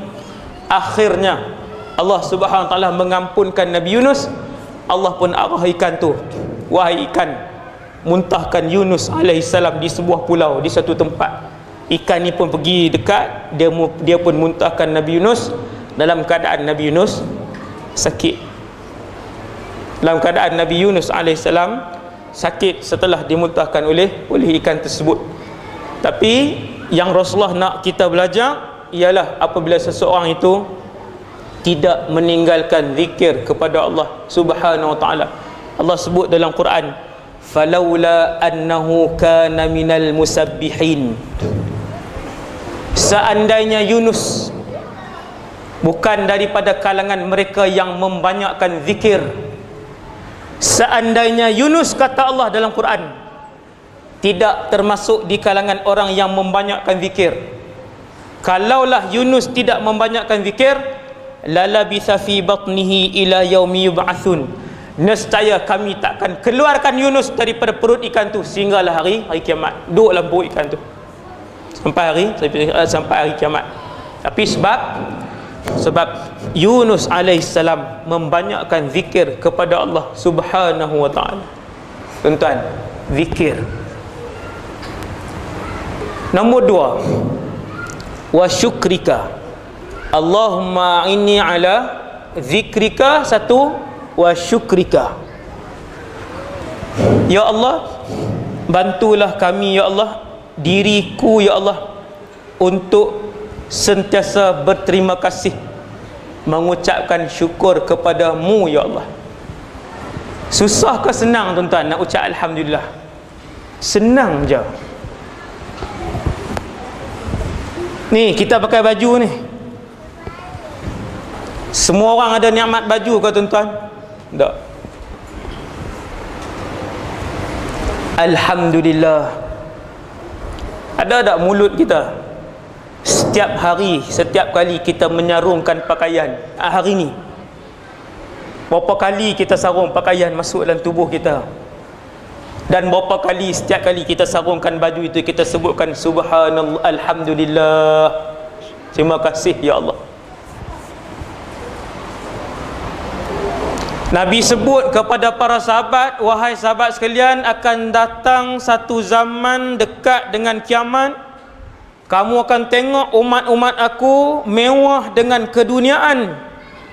Akhirnya Allah Subhanahu wa taala mengampunkan Nabi Yunus. Allah pun arah ikan tu, wahai ikan, muntahkan Yunus alaihissalam di sebuah pulau, di satu tempat. Ikan ni pun pergi dekat, dia pun muntahkan Nabi Yunus dalam keadaan Nabi Yunus sakit. Dalam keadaan Nabi Yunus alaihissalam sakit setelah dimuntahkan oleh ikan tersebut. Tapi yang Rasulullah nak kita belajar ialah apabila seseorang itu tidak meninggalkan zikir kepada Allah Subhanahu wa taala. Allah sebut dalam Quran, falaula annahu kana minal musabbihin. Seandainya Yunus bukan daripada kalangan mereka yang membanyakkan zikir, seandainya Yunus, kata Allah dalam Quran, tidak termasuk di kalangan orang yang membanyakkan zikir, kalaulah Yunus tidak membanyakkan zikir, lalabitha fi batnihi ila yaumi yub'atsun, nescaya kami takkan keluarkan Yunus daripada perut ikan tu sehinggalah hari kiamat. Duduk dalam perut ikan tu sampai hari kiamat. Tapi sebab Yunus alaihissalam membanyakkan zikir kepada Allah Subhanahu wa taala. Tuan-tuan, zikir. Nombor 2, wa syukrika. Allahumma inni ala zikrika, 1, wa syukrika. Ya Allah, bantulah kami ya Allah, diriku ya Allah, untuk sentiasa berterima kasih, mengucapkan syukur kepadamu ya Allah. Susah ke senang tuan-tuan nak ucap alhamdulillah? Senang je. Ni kita pakai baju ni, semua orang ada nikmat baju ke tuan-tuan? Tak. Alhamdulillah. Ada tak mulut kita setiap hari, setiap kali kita menyarungkan pakaian? Hari ni berapa kali kita sarung pakaian masuk dalam tubuh kita? Dan berapa kali setiap kali kita sarungkan baju itu kita sebutkan subhanallah, alhamdulillah, terima kasih ya Allah. Nabi sebut kepada para sahabat, wahai sahabat sekalian, akan datang satu zaman dekat dengan kiamat, kamu akan tengok umat-umat aku mewah dengan keduniaan.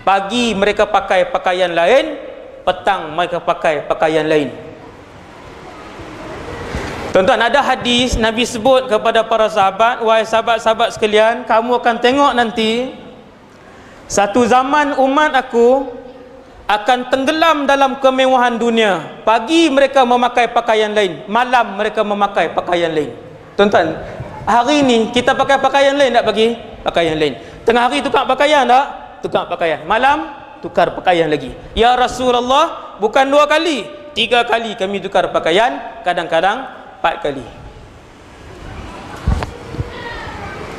Pagi mereka pakai pakaian lain, petang mereka pakai pakaian lain. Tuan-tuan, ada hadis Nabi sebut kepada para sahabat, wahai sahabat-sahabat sekalian, kamu akan tengok nanti satu zaman umat aku akan tenggelam dalam kemewahan dunia. Pagi mereka memakai pakaian lain, malam mereka memakai pakaian lain. Tuan-tuan, hari ni kita pakai pakaian lain tak pagi? Pakaian lain. Tengah hari tukar pakaian tak? Tukar pakaian. Malam tukar pakaian lagi. Ya Rasulullah, bukan 2 kali, 3 kali kami tukar pakaian, kadang-kadang 4 kali.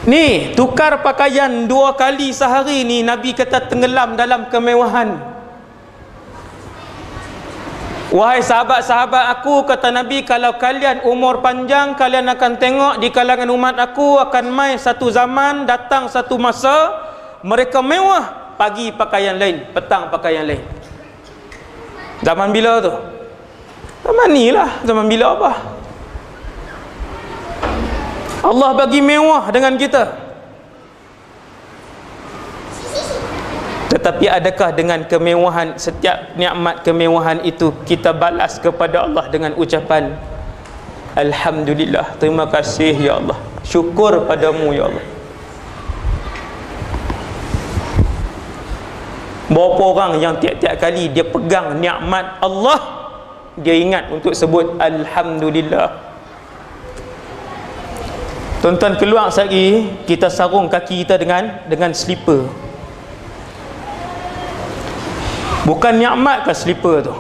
Ni tukar pakaian 2 kali sehari ni, Nabi kata tenggelam dalam kemewahan. Wahai sahabat-sahabat aku, kata Nabi, kalau kalian umur panjang, kalian akan tengok di kalangan umat aku akan mai satu zaman, datang satu masa, mereka mewah, pagi pakaian lain, petang pakaian lain. Zaman bila tu? Zaman ni lah. Zaman bila apa? Allah bagi mewah dengan kita. Tetapi adakah dengan kemewahan, setiap nikmat kemewahan itu kita balas kepada Allah dengan ucapan Alhamdulillah, terima kasih ya Allah, syukur padamu ya Allah? Berapa orang yang tiap-tiap kali dia pegang nikmat Allah, dia ingat untuk sebut Alhamdulillah? Tuan-tuan, keluar sekali kita sarung kaki kita dengan slipper. Bukan nikmat ke slipper tu?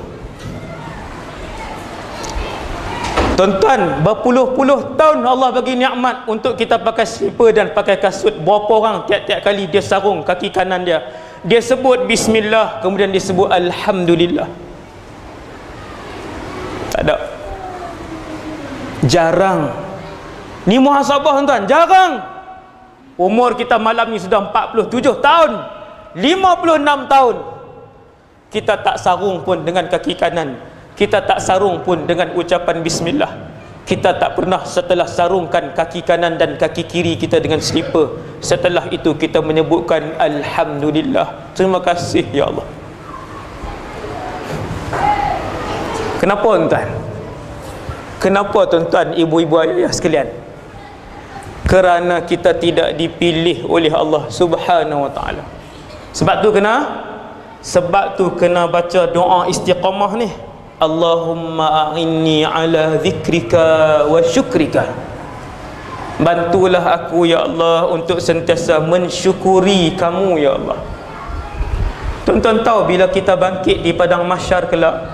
Tuan-tuan, berpuluh-puluh tahun Allah bagi nikmat untuk kita pakai slipper dan pakai kasut. Berapa orang tiap-tiap kali dia sarung kaki kanan dia, dia sebut bismillah, kemudian dia sebut Alhamdulillah? Tak ada. Jarang. Ni muhasabah tuan-tuan, jarang. Umur kita malam ni sudah 47 tahun, 56 tahun, kita tak sarung pun dengan kaki kanan, kita tak sarung pun dengan ucapan bismillah. Kita tak pernah setelah sarungkan kaki kanan dan kaki kiri kita dengan slipper, setelah itu kita menyebutkan Alhamdulillah, terima kasih ya Allah. Kenapa tuan-tuan? Kenapa tuan-tuan, ibu-ibu, ayah sekalian? Kerana kita tidak dipilih oleh Allah Subhanahu wa ta'ala. Sebab tu kena baca doa istiqamah ni. Allahumma a'inni ala zikrika wa syukrika. Bantulah aku ya Allah untuk sentiasa mensyukuri kamu ya Allah. Tuan-tuan tahu, bila kita bangkit di padang mahsyar kelak,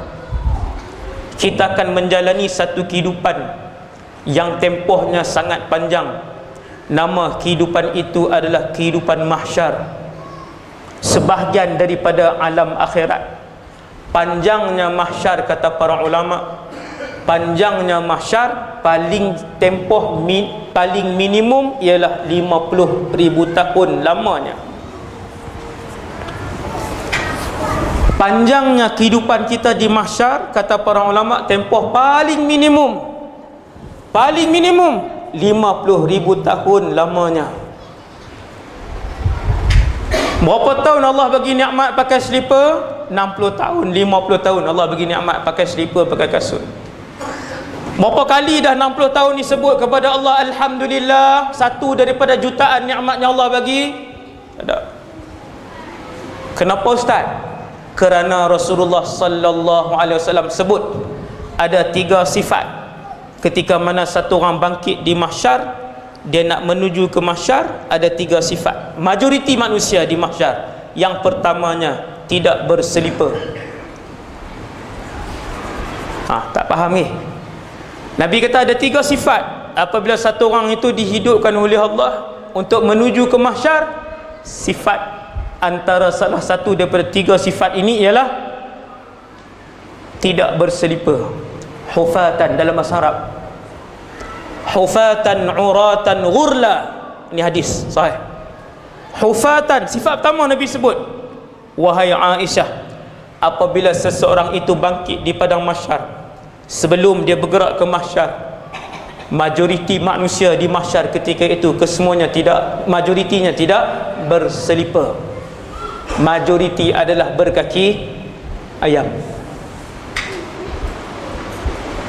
kita akan menjalani satu kehidupan yang tempohnya sangat panjang. Nama kehidupan itu adalah kehidupan mahsyar, sebahagian daripada alam akhirat. Panjangnya mahsyar, kata para ulama, panjangnya mahsyar paling tempoh paling minimum ialah 50,000 tahun lamanya. Panjangnya kehidupan kita di mahsyar, kata para ulama, tempoh paling minimum 50,000 tahun lamanya. Berapa tahun Allah bagi nikmat pakai slipper? 60 tahun, 50 tahun Allah bagi nikmat pakai slipper, pakai kasut. Berapa kali dah 60 tahun disebut kepada Allah Alhamdulillah? Satu daripada jutaan nikmat yang Allah bagi? Tak ada. Kenapa Ustaz? Kerana Rasulullah sallallahu alaihi wasallam sebut ada 3 sifat ketika mana satu orang bangkit di mahsyar, dia nak menuju ke mahsyar. Ada 3 sifat majoriti manusia di mahsyar. Yang pertamanya, tidak berselipar. Tak faham ni? Nabi kata ada 3 sifat apabila satu orang itu dihidupkan oleh Allah untuk menuju ke mahsyar. Sifat antara salah satu daripada 3 sifat ini ialah tidak berselipar. Hufatan dalam bahasa Arab, hufatan uratan ghurla. Ini hadis sahih. Hufatan, sifat pertama Nabi sebut, wahai Aisyah, apabila seseorang itu bangkit di padang mahsyar, sebelum dia bergerak ke mahsyar, majoriti manusia di mahsyar ketika itu kesemuanya majoritinya tidak berselipar. Majoriti adalah berkaki ayam.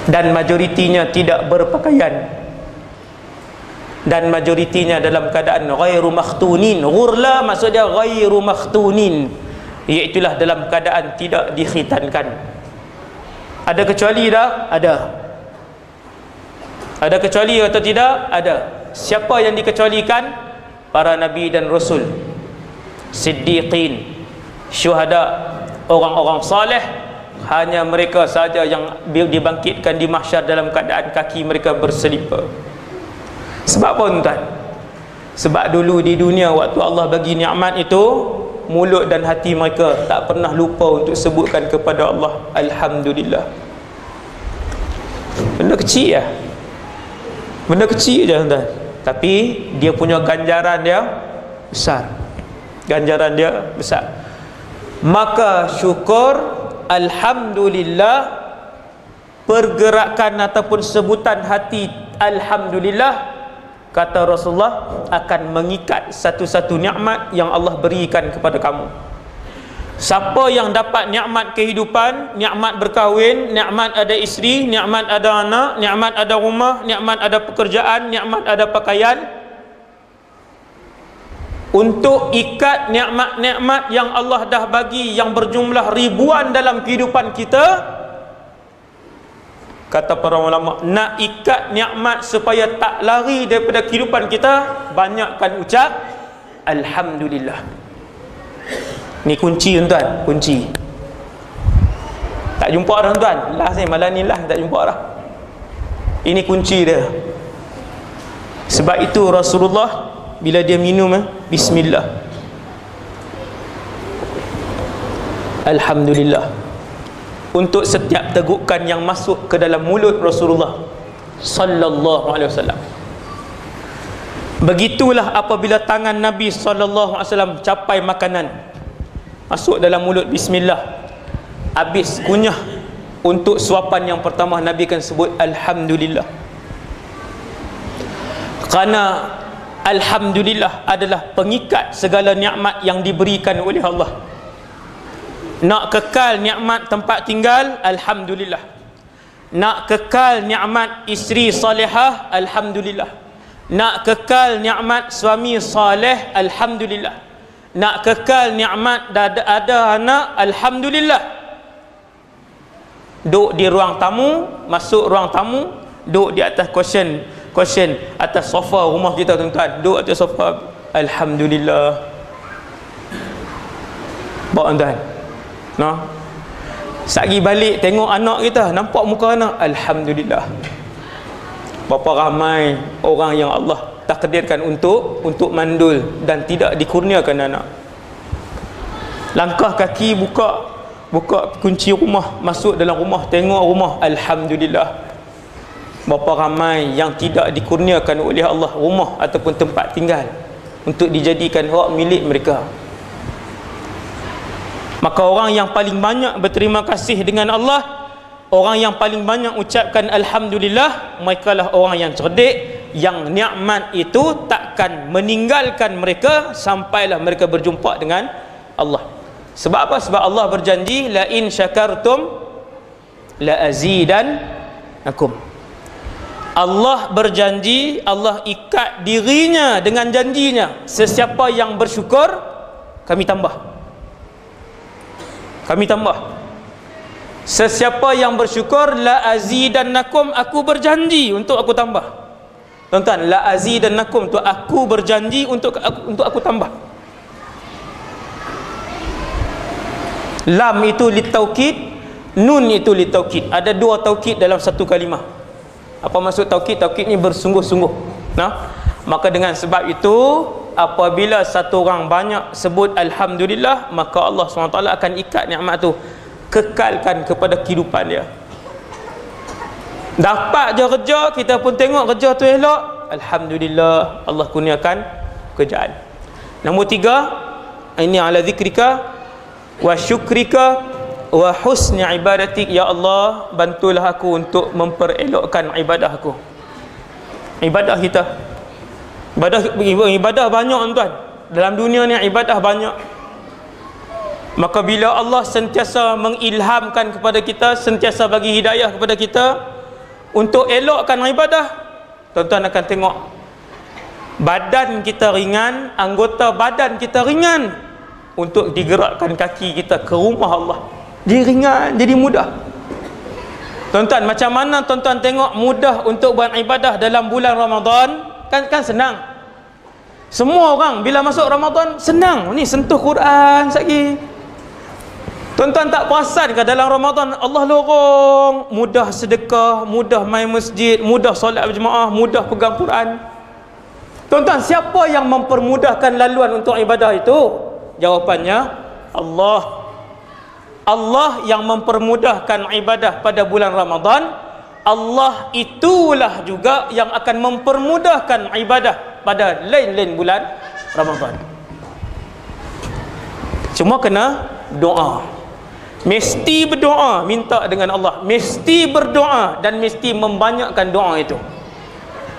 dan majoritinya tidak berpakaian, dan majoritinya dalam keadaan ghairu makhtunin. Ghurla maksudnya ghairu makhtunin, iaitulah dalam keadaan tidak dikhitankan. Ada kecuali tak? Ada. Ada kecuali atau tidak? Ada. Siapa yang dikecualikan? Para nabi dan rasul, siddiqin, syuhada, orang-orang saleh. Hanya mereka saja yang dibangkitkan di mahsyar dalam keadaan kaki mereka berselipar. Sebab apa tuan? Sebab dulu di dunia waktu Allah bagi nikmat itu, mulut dan hati mereka tak pernah lupa untuk sebutkan kepada Allah alhamdulillah. Benda kecil ya, benda kecil je tuan, tapi dia punya ganjaran dia besar. Ganjaran dia besar. Maka syukur, alhamdulillah, pergerakan ataupun sebutan hati alhamdulillah, kata Rasulullah, akan mengikat satu-satu nikmat yang Allah berikan kepada kamu. Siapa yang dapat nikmat kehidupan, nikmat berkahwin, nikmat ada isteri, nikmat ada anak, nikmat ada rumah, nikmat ada pekerjaan, nikmat ada pakaian, untuk ikat nikmat-nikmat yang Allah dah bagi yang berjumlah ribuan dalam kehidupan kita, kata para ulama, nak ikat nikmat supaya tak lari daripada kehidupan kita, banyakkan ucap alhamdulillah. Ni kunci tuan, kunci. Tak jumpa dah tuan, last ni malam ni lah tak jumpa dah. Ini kunci dia. Sebab itu Rasulullah bila dia minum bismillah, alhamdulillah, untuk setiap tegukan yang masuk ke dalam mulut Rasulullah sallallahu alaihi wasallam. Begitulah apabila tangan Nabi sallallahu alaihi wasallam capai makanan, masuk dalam mulut bismillah, habis kunyah, untuk suapan yang pertama Nabi akan sebut alhamdulillah. Kerana alhamdulillah adalah pengikat segala nikmat yang diberikan oleh Allah. Nak kekal nikmat tempat tinggal, alhamdulillah. Nak kekal nikmat isteri salihah, alhamdulillah. Nak kekal nikmat suami saleh, alhamdulillah. Nak kekal nikmat ada anak, alhamdulillah. Duduk di ruang tamu, masuk ruang tamu, duduk di atas cushion atas sofa rumah kita tuan-tuan, duduk atas sofa, alhamdulillah. Bawa tuan, no? Sagi balik tengok anak kita, nampak muka anak, alhamdulillah. Berapa ramai orang yang Allah takdirkan untuk mandul dan tidak dikurniakan anak. Langkah kaki buka kunci rumah, masuk dalam rumah, tengok rumah, alhamdulillah. Berapa ramai yang tidak dikurniakan oleh Allah rumah ataupun tempat tinggal untuk dijadikan hak milik mereka. Maka orang yang paling banyak berterima kasih dengan Allah, orang yang paling banyak ucapkan alhamdulillah, mereka lah orang yang cerdik, yang nikmat itu takkan meninggalkan mereka sampailah mereka berjumpa dengan Allah. Sebab apa? Sebab Allah berjanji, la in syakartum la azidannakum. Allah berjanji, Allah ikat dirinya dengan janjinya, sesiapa yang bersyukur kami tambah. Kami tambah. Sesiapa yang bersyukur, la azidannakum, aku berjanji untuk aku tambah. Tuan-tuan, la azidannakum tu aku berjanji untuk aku tambah. Lam itu litaukid, nun itu litaukid. Ada dua taukid dalam satu kalimah. Apa maksud taukid? Taukid ni bersungguh-sungguh. Nah, maka dengan sebab itu apabila satu orang banyak sebut alhamdulillah, maka Allah SWT akan ikat nikmat tu, kekalkan kepada kehidupan dia. Dapat je kerja, kita pun tengok kerja tu elok, alhamdulillah, Allah kurniakan kerjaan. Nombor 3, ini ala zikrika wa syukrika wa husni ibadatik. Ya Allah, bantulah aku untuk memperelokkan ibadah aku. Ibadah kita, ibadah banyak tuan. Dalam dunia ni ibadah banyak. Maka bila Allah sentiasa mengilhamkan kepada kita, sentiasa bagi hidayah kepada kita, untuk elokkan ibadah, tuan-tuan akan tengok badan kita ringan, anggota badan kita ringan. Untuk digerakkan kaki kita ke rumah Allah, dia ringan, jadi mudah. Tuan-tuan, macam mana tuan-tuan tengok mudah untuk buat ibadah dalam bulan Ramadan? Kan senang. Semua orang bila masuk Ramadan senang. Ni sentuh Quran lagi. Tuan-tuan tak perasan ke dalam Ramadan Allah lorong, mudah sedekah, mudah main masjid, mudah solat berjemaah, mudah pegang Quran. Tuan-tuan, siapa yang mempermudahkan laluan untuk ibadah itu? Jawapannya Allah. Allah yang mempermudahkan ibadah pada bulan Ramadan. Allah itulah juga yang akan mempermudahkan ibadah pada lain-lain bulan Ramadan. Cuma kena doa. Mesti berdoa, minta dengan Allah. Mesti berdoa dan mesti membanyakkan doa itu.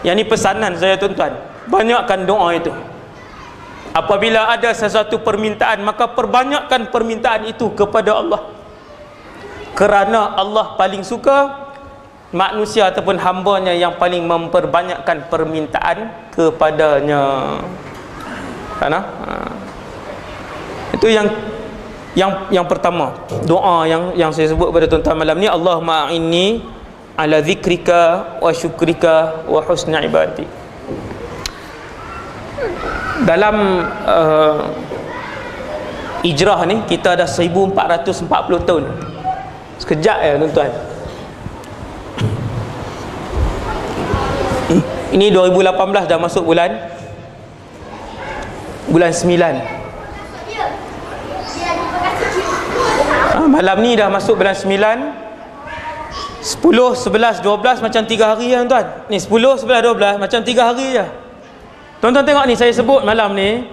Yang ni pesanan saya, tuan-tuan. Banyakkan doa itu. Apabila ada sesuatu permintaan, maka perbanyakkan permintaan itu kepada Allah. Kerana Allah paling suka manusia ataupun hambanya yang paling memperbanyakkan permintaan kepadanya. Itu yang pertama, doa yang saya sebut pada tuan-tuan malam ni. Allahumma a'inni ala zikrika wa syukrika wa husni ibadati. Dalam hijrah ni kita dah 1440 tahun. Sekejap ya tuan-tuan. Ini 2018 dah masuk bulan 9. Malam ni dah masuk bulan 9. 10, 11, 12 macam 3 hari ya tuan. Ni 10, 11, 12 macam 3 hari je. Tuan-tuan tengok ni, saya sebut malam ni.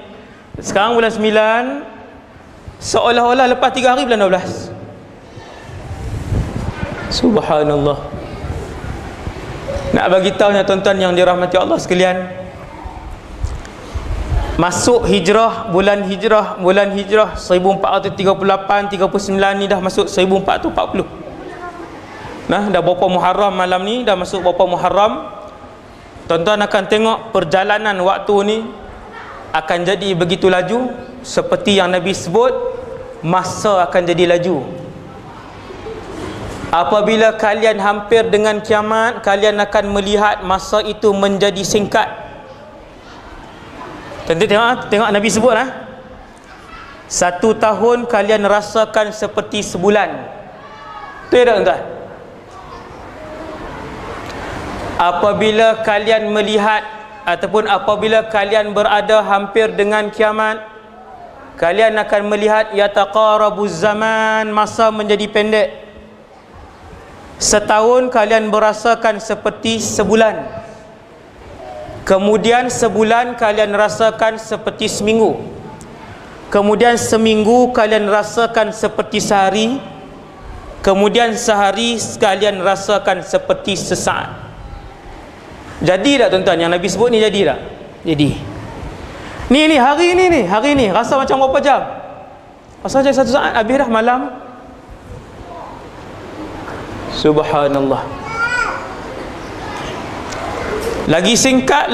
Sekarang bulan 9, seolah-olah lepas 3 hari bulan 12. Subhanallah. Nak bagi tahunya tuan-tuan yang dirahmati Allah sekalian, masuk hijrah, bulan hijrah 1438, 39 ni dah masuk 1440. Nah, dah berapa Muharram malam ni, dah masuk berapa Muharram. Tuan-tuan akan tengok perjalanan waktu ni akan jadi begitu laju. Seperti yang Nabi sebut, masa akan jadi laju. Apabila kalian hampir dengan kiamat, kalian akan melihat masa itu menjadi singkat. Tengok Nabi sebut 1 tahun kalian rasakan seperti sebulan. Betul tak tuan-tuan? Apabila kalian melihat ataupun apabila kalian berada hampir dengan kiamat, kalian akan melihat yataqarabuz zaman, masa menjadi pendek. Setahun kalian merasakan seperti sebulan. Kemudian sebulan kalian rasakan seperti seminggu. Kemudian seminggu kalian rasakan seperti sehari. Kemudian sehari kalian rasakan seperti sesaat. Jadi tak tuan-tuan yang Nabi sebut ni, jadi tak? Jadi. Ni hari ni rasa macam berapa jam? Rasa macam 1 saat, habis dah malam. Subhanallah. Lagi singkat.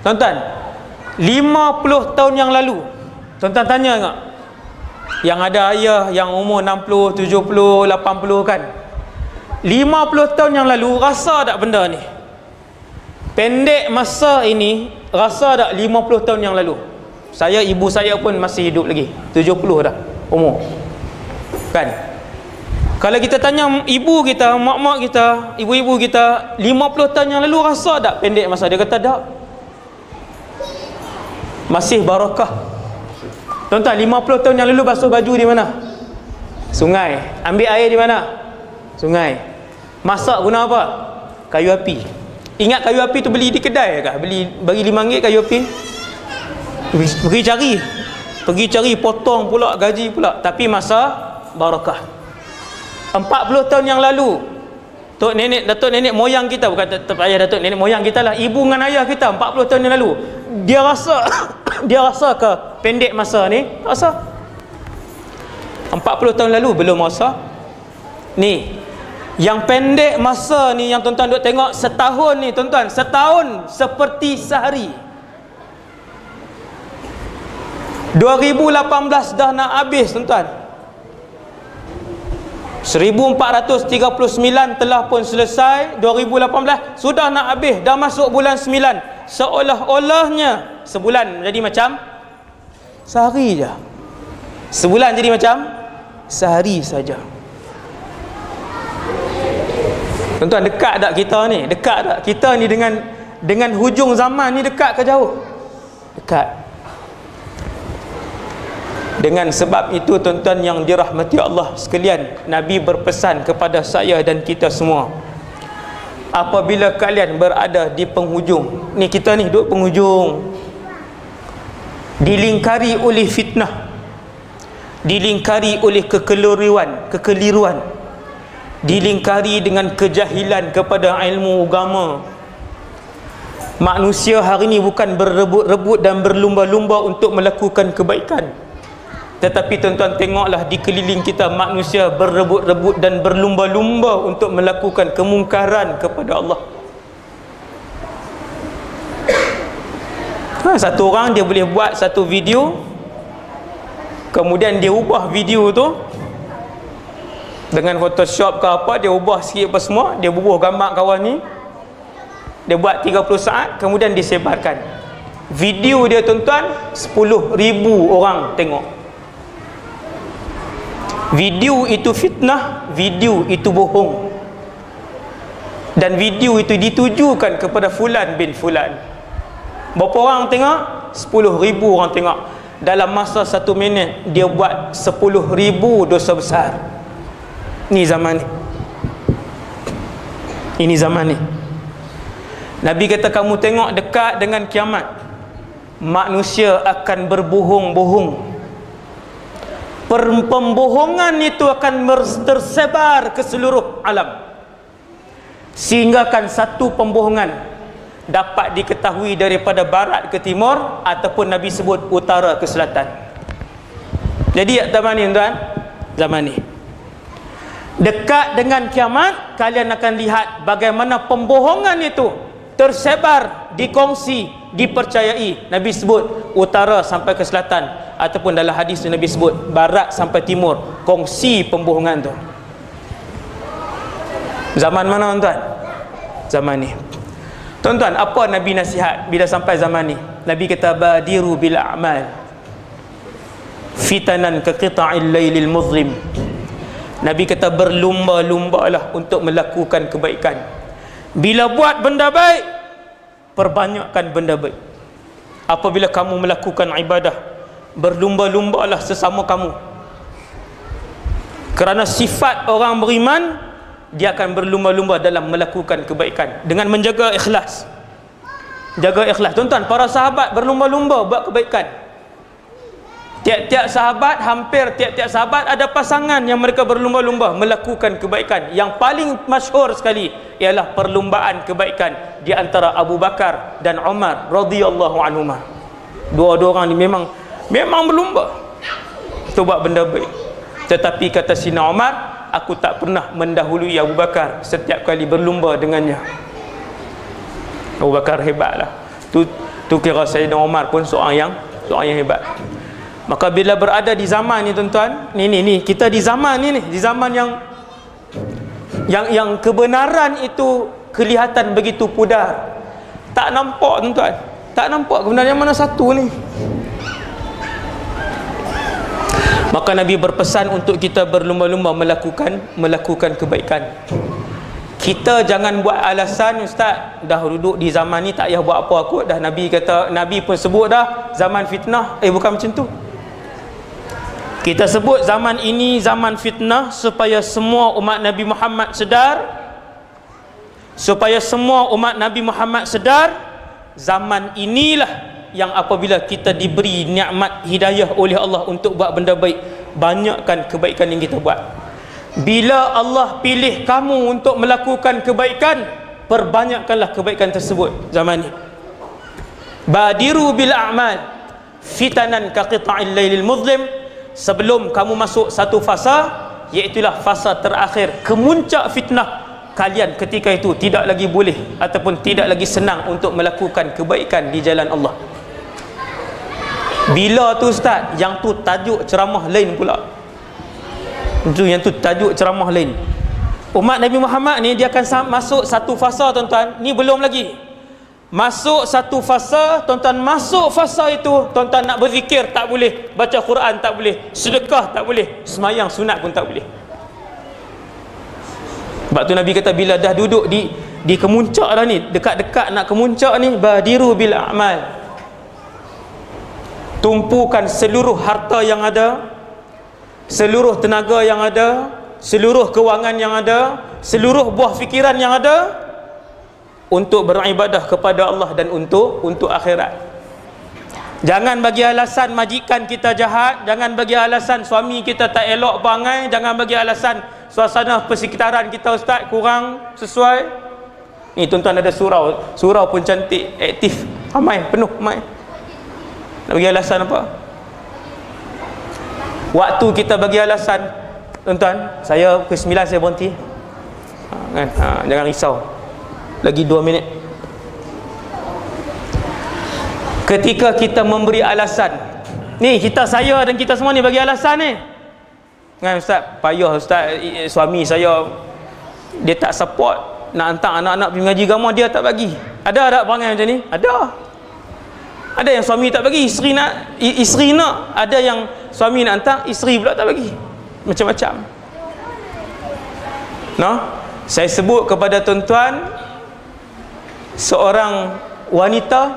Tuan-tuan, 50 tahun yang lalu, tuan-tuan tanya enggak? Yang ada ayah yang umur 60, 70, 80 kan? 50 tahun yang lalu rasa tak benda ni? Pendek masa ini, rasa tak 50 tahun yang lalu? Ibu saya pun masih hidup lagi, 70 dah umur. Kan? Kalau kita tanya ibu kita, mak-mak kita, ibu-ibu kita, 50 tahun yang lalu rasa tak pendek masa? Dia kata tak. Masih barakah. Tuan-tuan, 50 tahun yang lalu basuh baju di mana? Sungai. Ambil air di mana? Sungai. Masak guna apa? Kayu api. Ingat kayu api tu beli di kedai kah? Bagi RM5 kayu api. Pergi cari, potong pula, gaji pula. Tapi masa barakah. 40 tahun yang lalu, datuk nenek moyang kita, bukan ayah datuk nenek moyang kita lah, ibu dengan ayah kita 40 tahun yang lalu, dia rasa ke pendek masa ni? Rasa. 40 tahun lalu belum rasa. Ni Yang pendek masa ni yang tuan-tuan duk tengok, setahun ni tuan-tuan, setahun seperti sehari. 2018 dah nak habis tuan-tuan. 1439 telah pun selesai. 2018 sudah nak habis, dah masuk bulan 9. Seolah-olahnya sebulan jadi macam sehari je. Sebulan jadi macam sehari saja. Tuan-tuan, dekat tak kita ni? Dekat tak kita ni dengan hujung zaman ni? Dekat ke jauh? Dekat. Dengan sebab itu tuan-tuan yang dirahmati Allah sekalian, Nabi berpesan kepada saya dan kita semua, apabila kalian berada di penghujung ni, kita ni duduk penghujung, dilingkari oleh fitnah, dilingkari oleh kekeliruan, dilingkari dengan kejahilan kepada ilmu agama. Manusia hari ini bukan berebut-rebut dan berlumba-lumba untuk melakukan kebaikan, tetapi tuan-tuan tengoklah di keliling kita, manusia berebut-rebut dan berlumba-lumba untuk melakukan kemungkaran kepada Allah. Satu orang dia boleh buat satu video, kemudian dia ubah video tu dengan Photoshop ke apa, dia ubah sikit apa semua, dia bubuh gambar kawan ni, dia buat 30 saat, kemudian disebarkan. Video dia tuan-tuan 10,000 orang tengok. Video itu fitnah, video itu bohong, dan video itu ditujukan kepada fulan bin fulan. Berapa orang tengok? 10,000 orang tengok. Dalam masa 1 minit dia buat 10,000 dosa besar. Ini zaman ni. Ini zaman ni. Nabi kata, kamu tengok dekat dengan kiamat, manusia akan berbohong-bohong. Pembohongan itu akan tersebar ke seluruh alam, sehinggakan satu pembohongan dapat diketahui daripada barat ke timur, ataupun Nabi sebut utara ke selatan. Jadi zaman ni tuan, zaman ni dekat dengan kiamat, kalian akan lihat bagaimana pembohongan itu tersebar, dikongsi, dipercayai. Nabi sebut utara sampai ke selatan, ataupun dalam hadis Nabi sebut barat sampai timur, kongsi pembohongan tu. Zaman mana tuan? Zaman ni. Tuan-tuan, apa Nabi nasihat bila sampai zaman ni? Nabi kata, badiru bil a'mal fitanan ka qita'il lailil muzlim. Nabi kata, berlumba-lumbalah untuk melakukan kebaikan. Bila buat benda baik, perbanyakkan benda baik. Apabila kamu melakukan ibadah, berlumba-lumbalah sesama kamu. Kerana sifat orang beriman, dia akan berlumba-lumba dalam melakukan kebaikan dengan menjaga ikhlas. Jaga ikhlas. Tuan-tuan, para sahabat berlumba-lumba buat kebaikan. Tiap-tiap sahabat, hampir tiap-tiap sahabat ada pasangan yang mereka berlumba-lumba melakukan kebaikan. Yang paling masyhur sekali ialah perlumbaan kebaikan di antara Abu Bakar dan Umar radhiyallahu anhuma. Dua-dua orang ni memang berlumba untuk buat benda baik. Tetapi kata Sina Umar, aku tak pernah mendahului Abu Bakar setiap kali berlumba dengannya. Abu Bakar hebatlah. Tu kira Sayyidina Umar pun seorang yang hebat. Maka bila berada di zaman ni tuan-tuan, ni kita di zaman ni, di zaman yang kebenaran itu kelihatan begitu pudar. Tak nampak tuan-tuan, tak nampak kebenaran yang mana satu ni. Maka Nabi berpesan untuk kita berlumba-lumba melakukan kebaikan. Kita jangan buat alasan, ustaz, dah duduk di zaman ni tak payah buat apa kot dah. Nabi kata, Nabi pun sebut dah zaman fitnah. Bukan macam tu. Kita sebut zaman ini zaman fitnah supaya semua umat Nabi Muhammad sedar, supaya semua umat Nabi Muhammad sedar, zaman inilah yang apabila kita diberi nikmat hidayah oleh Allah untuk buat benda baik, banyakkan kebaikan yang kita buat. Bila Allah pilih kamu untuk melakukan kebaikan, perbanyakkanlah kebaikan tersebut zaman ini. Badiru bil a'mal fitanan ka qita'il lailil muzlim. Sebelum kamu masuk satu fasa, Iaitulah fasa terakhir, kemuncak fitnah. Kalian ketika itu tidak lagi boleh ataupun tidak lagi senang untuk melakukan kebaikan di jalan Allah. Bila tu ustaz? Yang tu tajuk ceramah lain pula. Yang tu tajuk ceramah lain. Umat Nabi Muhammad ni dia akan masuk satu fasa tuan-tuan. Ni belum lagi. Masuk satu fasa, tuan-tuan, masuk fasa itu, tuan-tuan nak berzikir tak boleh, baca Quran tak boleh, sedekah tak boleh, semayang sunat pun tak boleh. Sebab tu Nabi kata bila dah duduk di kemuncak dah ni, dekat-dekat nak kemuncak ni, badiru bil a'mal. Tumpukan seluruh harta yang ada, seluruh tenaga yang ada, seluruh kewangan yang ada, seluruh buah fikiran yang ada untuk beribadah kepada Allah dan untuk akhirat. Jangan bagi alasan majikan kita jahat, jangan bagi alasan suami kita tak elok perangai, jangan bagi alasan suasana persekitaran kita ustaz kurang sesuai. Ni tuan-tuan ada surau pun cantik, aktif, ramai, penuh, ramai. Nak bagi alasan apa? Waktu kita bagi alasan, tuan-tuan, saya pukul 9 saya berhenti. Jangan risau. Lagi 2 minit. Ketika kita memberi alasan, ni saya dan kita semua ni bagi alasan ni. Kan ustaz, payah ustaz, suami saya dia tak support nak hantar anak-anak pergi mengaji agama, dia tak bagi. Ada tak perangai macam ni? Ada yang suami tak bagi, isteri nak, ada yang suami nak hantar, isteri pula tak bagi. Macam-macam. Saya sebut kepada tuan-tuan, seorang wanita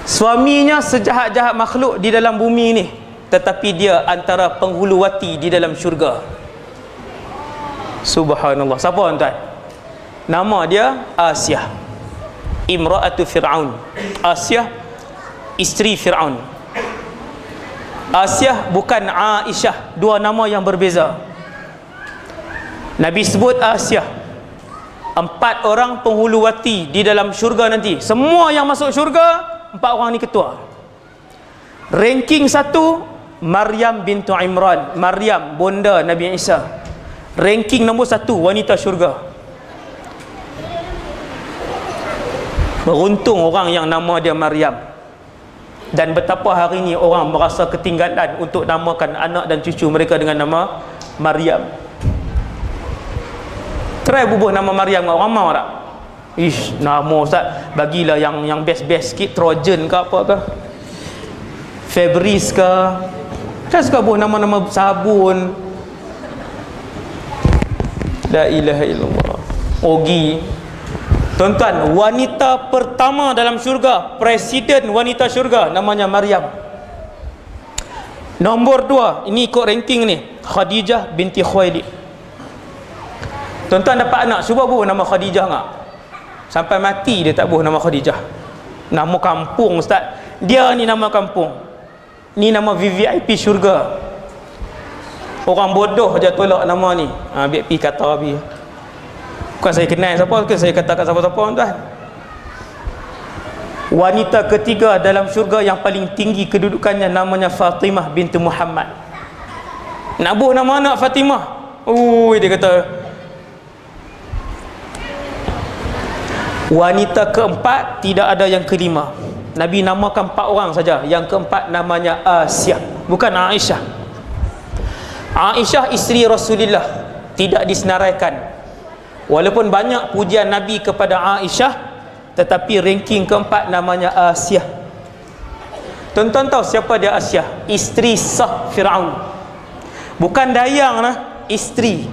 suaminya sejahat-jahat makhluk di dalam bumi ni, tetapi dia antara penghuluwati di dalam syurga. Subhanallah. Siapa tuan-tuan? Nama dia Asyah, imra'atu Fir'aun. Asyah, isteri Fir'aun. Asyah bukan Aisyah, dua nama yang berbeza. Nabi sebut Asyah, 4 orang penghuluwati di dalam syurga nanti. Semua yang masuk syurga, 4 orang ni ketua. Ranking 1 Maryam bintu Imran, Maryam bonda Nabi Isa. Ranking nombor 1 wanita syurga. Beruntung orang yang nama dia Maryam. Dan betapa hari ni orang merasa ketinggalan untuk namakan anak dan cucu mereka dengan nama Maryam. Try bubuh nama Maryam kat orang mau tak? Ish, nama ustaz bagilah yang best-best sikit, Trojan ke apa ke, Febris ke. Saya suka bubuh nama-nama sabun. La ilaha illallah. Ogi. Tuan-tuan, wanita pertama dalam syurga, presiden wanita syurga, namanya Maryam. Nombor 2, ini ikut ranking ni, Khadijah binti Khuwailid. Tuan-tuan dapat anak, cuba bubuh nama Khadijah tak? Sampai mati dia tak bubuh nama Khadijah. Nama kampung ustaz. Dia ni nama kampung. Ni nama VVIP syurga. Orang bodoh je tolak nama ni. Biar pi kata habis. Bukan saya kenal siapa, bukan saya katakan siapa-siapa tuan. Wanita ketiga dalam syurga yang paling tinggi kedudukannya namanya Fatimah binti Muhammad. Nak bubuh nama anak Fatimah. Dia kata. Wanita keempat, tidak ada yang kelima. Nabi namakan 4 orang saja. Yang keempat namanya Asyah, bukan Aisyah. Aisyah isteri Rasulullah, tidak disenaraikan. Walaupun banyak pujian Nabi kepada Aisyah, tetapi ranking keempat namanya Asyah. Tuan-tuan tahu siapa dia Asyah? Isteri sah Fir'aun. Bukan dayang lah, isteri.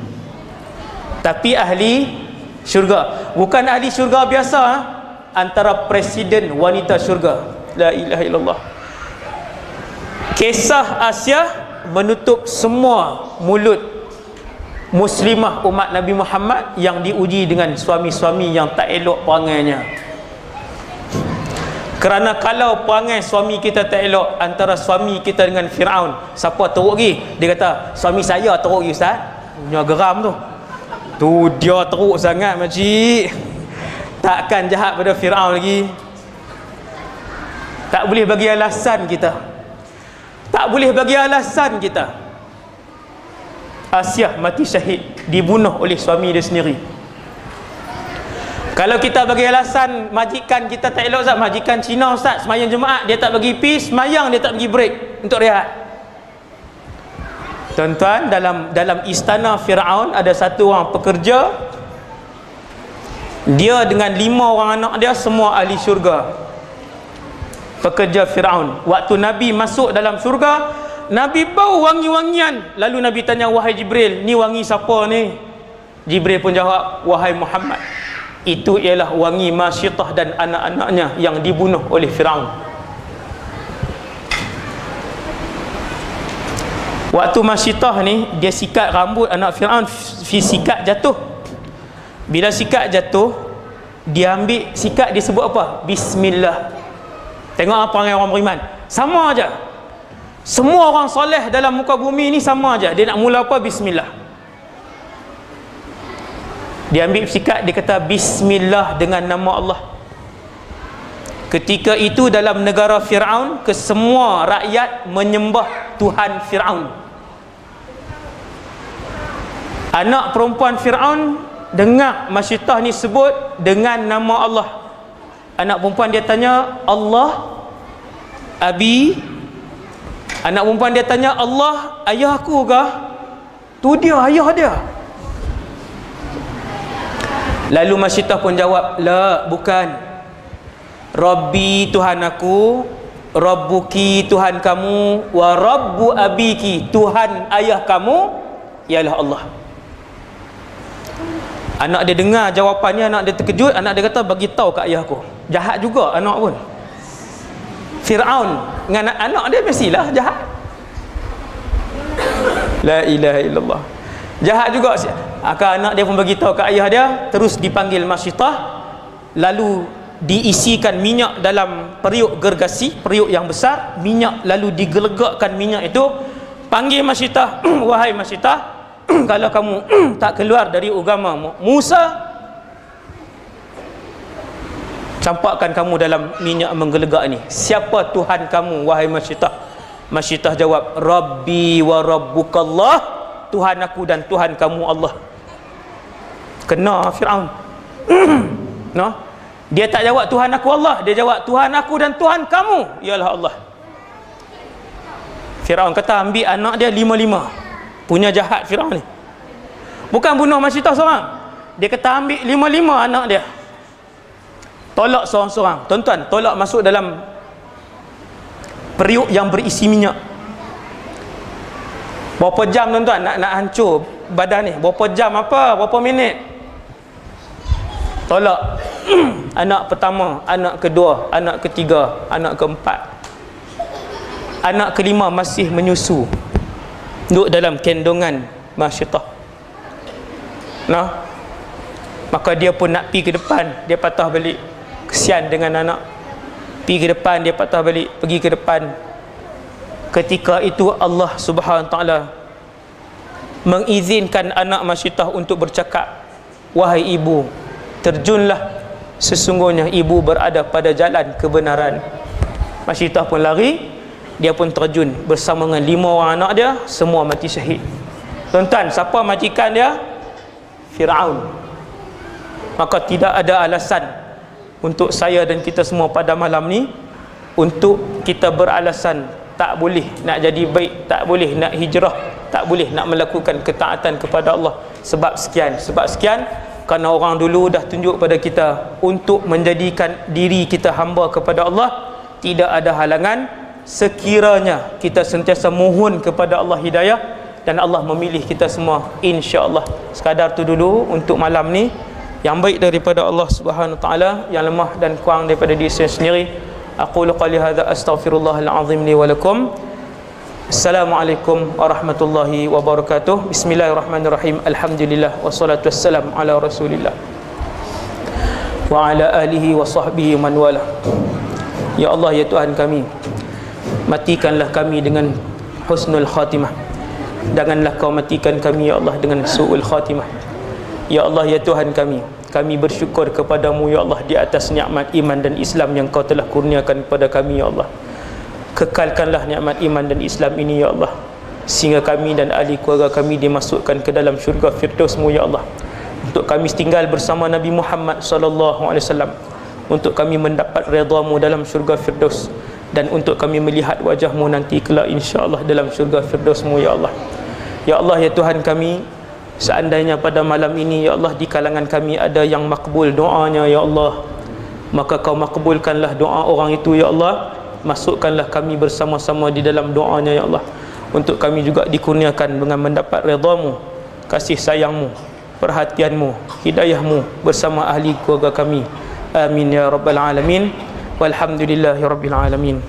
Tapi ahli syurga. Bukan ahli syurga biasa, antara presiden wanita syurga. La ilaha illallah. Kisah Asyah menutup semua mulut muslimah umat Nabi Muhammad yang diuji dengan suami-suami yang tak elok perangainya. Kerana kalau perangai suami kita tak elok, antara suami kita dengan Fir'aun, siapa teruk lagi? Dia kata suami saya teruk lagi ustaz. Punya geram tu. Tu dia teruk sangat makcik. Takkan jahat pada Fir'aun lagi. Tak boleh bagi alasan kita. Tak boleh bagi alasan kita. Asiah mati syahid, dibunuh oleh suami dia sendiri. Kalau kita bagi alasan majikan kita tak elok, Ustaz, majikan Cina, Ustaz, semayang Jumaat dia tak bagi pi, semayang dia tak bagi break untuk rehat. Tuan-tuan, dalam istana Firaun ada satu orang pekerja, dia dengan 5 orang anak dia semua ahli syurga. Pekerja Firaun. Waktu Nabi masuk dalam syurga, Nabi bau wangi-wangian. Lalu Nabi tanya, wahai Jibril, ni wangi siapa ni? Jibril pun jawab, wahai Muhammad, itu ialah wangi Masyitah dan anak-anaknya yang dibunuh oleh Firaun. Waktu Masyitah ni, dia sikat rambut anak Firaun, sikat jatuh. Bila sikat jatuh, dia ambil sikat, dia sebut apa? Bismillah. Tengok apa orang beriman, sama aja. Semua orang soleh dalam muka bumi ni sama aja. Dia nak mula apa? Bismillah. Dia ambil sikat, dia kata Bismillah dengan nama Allah. Ketika itu dalam negara Firaun, kesemua rakyat menyembah Tuhan Firaun. Anak perempuan Firaun dengar Masyitah ni sebut dengan nama Allah. Anak perempuan dia tanya, Allah Abi. Anak perempuan dia tanya, Allah ayah aku kah? Tu dia, ayah dia. Lalu Masyitah pun jawab, la, bukan. Rabbi, Tuhan aku, Rabbuki, Tuhan kamu, wa Rabbu abiki, Tuhan ayah kamu ialah Allah. Anak dia dengar jawapannya, anak dia terkejut. Anak dia kata, bagi tahu kat ayah aku. Jahat juga anak pun. Firaun dengan anak dia mestilah jahat. La ilaha illallah. Jahat juga. Anak dia pun bagi tahu kat ayah dia. Terus dipanggil Masyitah, lalu diisikan minyak dalam periuk gergasi, periuk yang besar, minyak, lalu digelegakkan minyak itu. Panggil Masyitah, wahai Masyitah, kalau kamu tak keluar dari agama Musa, campakkan kamu dalam minyak menggelegak ini. Siapa Tuhan kamu, wahai Masyitah? Masyitah jawab, Rabbi wa Rabbukallah, Tuhan aku dan Tuhan kamu Allah. Kena Firaun. No? Dia tak jawab Tuhan aku Allah, dia jawab Tuhan aku dan Tuhan kamu ialah Allah. Firaun kata, ambil anak dia 5-5. Punya jahat Firaun ni. Bukan bunuh Masyitah seorang. Dia kata ambil 5-5 anak dia. Tolak seorang-seorang. Tuan-tuan, tolak masuk dalam periuk yang berisi minyak. Berapa jam tuan-tuan nak hancur badan ni? Berapa jam apa? Berapa minit? Tolak. Anak pertama, anak kedua, anak ketiga, anak keempat. Anak kelima masih menyusu, duduk dalam kendongan Masyitah. Nah, maka dia pun nak pergi ke depan, dia patah balik. Kesian dengan anak. Pergi ke depan, dia patah balik, pergi ke depan. Ketika itu Allah Subhanahu Wa Taala mengizinkan anak Masyitah untuk bercakap, wahai ibu, terjunlah, sesungguhnya ibu berada pada jalan kebenaran. Masyitah pun lari, dia pun terjun bersama dengan 5 orang anak dia, semua mati syahid. Tuan-tuan, siapa majikan dia? Firaun. Maka tidak ada alasan untuk saya dan kita semua pada malam ni untuk kita beralasan tak boleh nak jadi baik, tak boleh nak hijrah, tak boleh nak melakukan ketaatan kepada Allah. Sebab sekian, kerana orang dulu dah tunjuk pada kita untuk menjadikan diri kita hamba kepada Allah. Tidak ada halangan sekiranya kita sentiasa mohon kepada Allah hidayah, dan Allah memilih kita semua, insya-Allah. Sekadar tu dulu untuk malam ni. Yang baik daripada Allah Subhanahu Wa Taala, yang lemah dan kurang daripada diri saya sendiri. Aqulu qali hadza astaghfirullahal azim li wa lakum. Assalamualaikum warahmatullahi wabarakatuh. Bismillahirrahmanirrahim. Alhamdulillah wassalatu wassalam ala Rasulillah wa ala alihi wa sahbihi man wala. Ya Allah, ya Tuhan kami, matikanlah kami dengan husnul khatimah. Janganlah kau matikan kami ya Allah dengan su'ul khatimah. Ya Allah, ya Tuhan kami bersyukur kepadamu ya Allah di atas nikmat iman dan Islam yang kau telah kurniakan kepada kami ya Allah. kekalkanlah nikmat iman dan Islam ini ya Allah, sehingga kami dan ahli keluarga kami dimasukkan ke dalam syurga Firdaus-Mu ya Allah. Untuk kami tinggal bersama Nabi Muhammad sallallahu alaihi wasallam, untuk kami mendapat redha-Mu dalam syurga Firdaus, dan untuk kami melihat wajah-Mu nanti kelak insya-Allah dalam syurga Firdaus-Mu ya Allah. Ya Allah, ya Tuhan kami, seandainya pada malam ini ya Allah di kalangan kami ada yang makbul doanya ya Allah, maka Kau makbulkanlah doa orang itu ya Allah. Masukkanlah kami bersama-sama di dalam doanya ya Allah, untuk kami juga dikurniakan dengan mendapat redha-Mu, kasih sayang-Mu, perhatian-Mu, hidayah-Mu bersama ahli keluarga kami. Amin ya rabbal alamin. Walhamdulillahi rabbil alamin.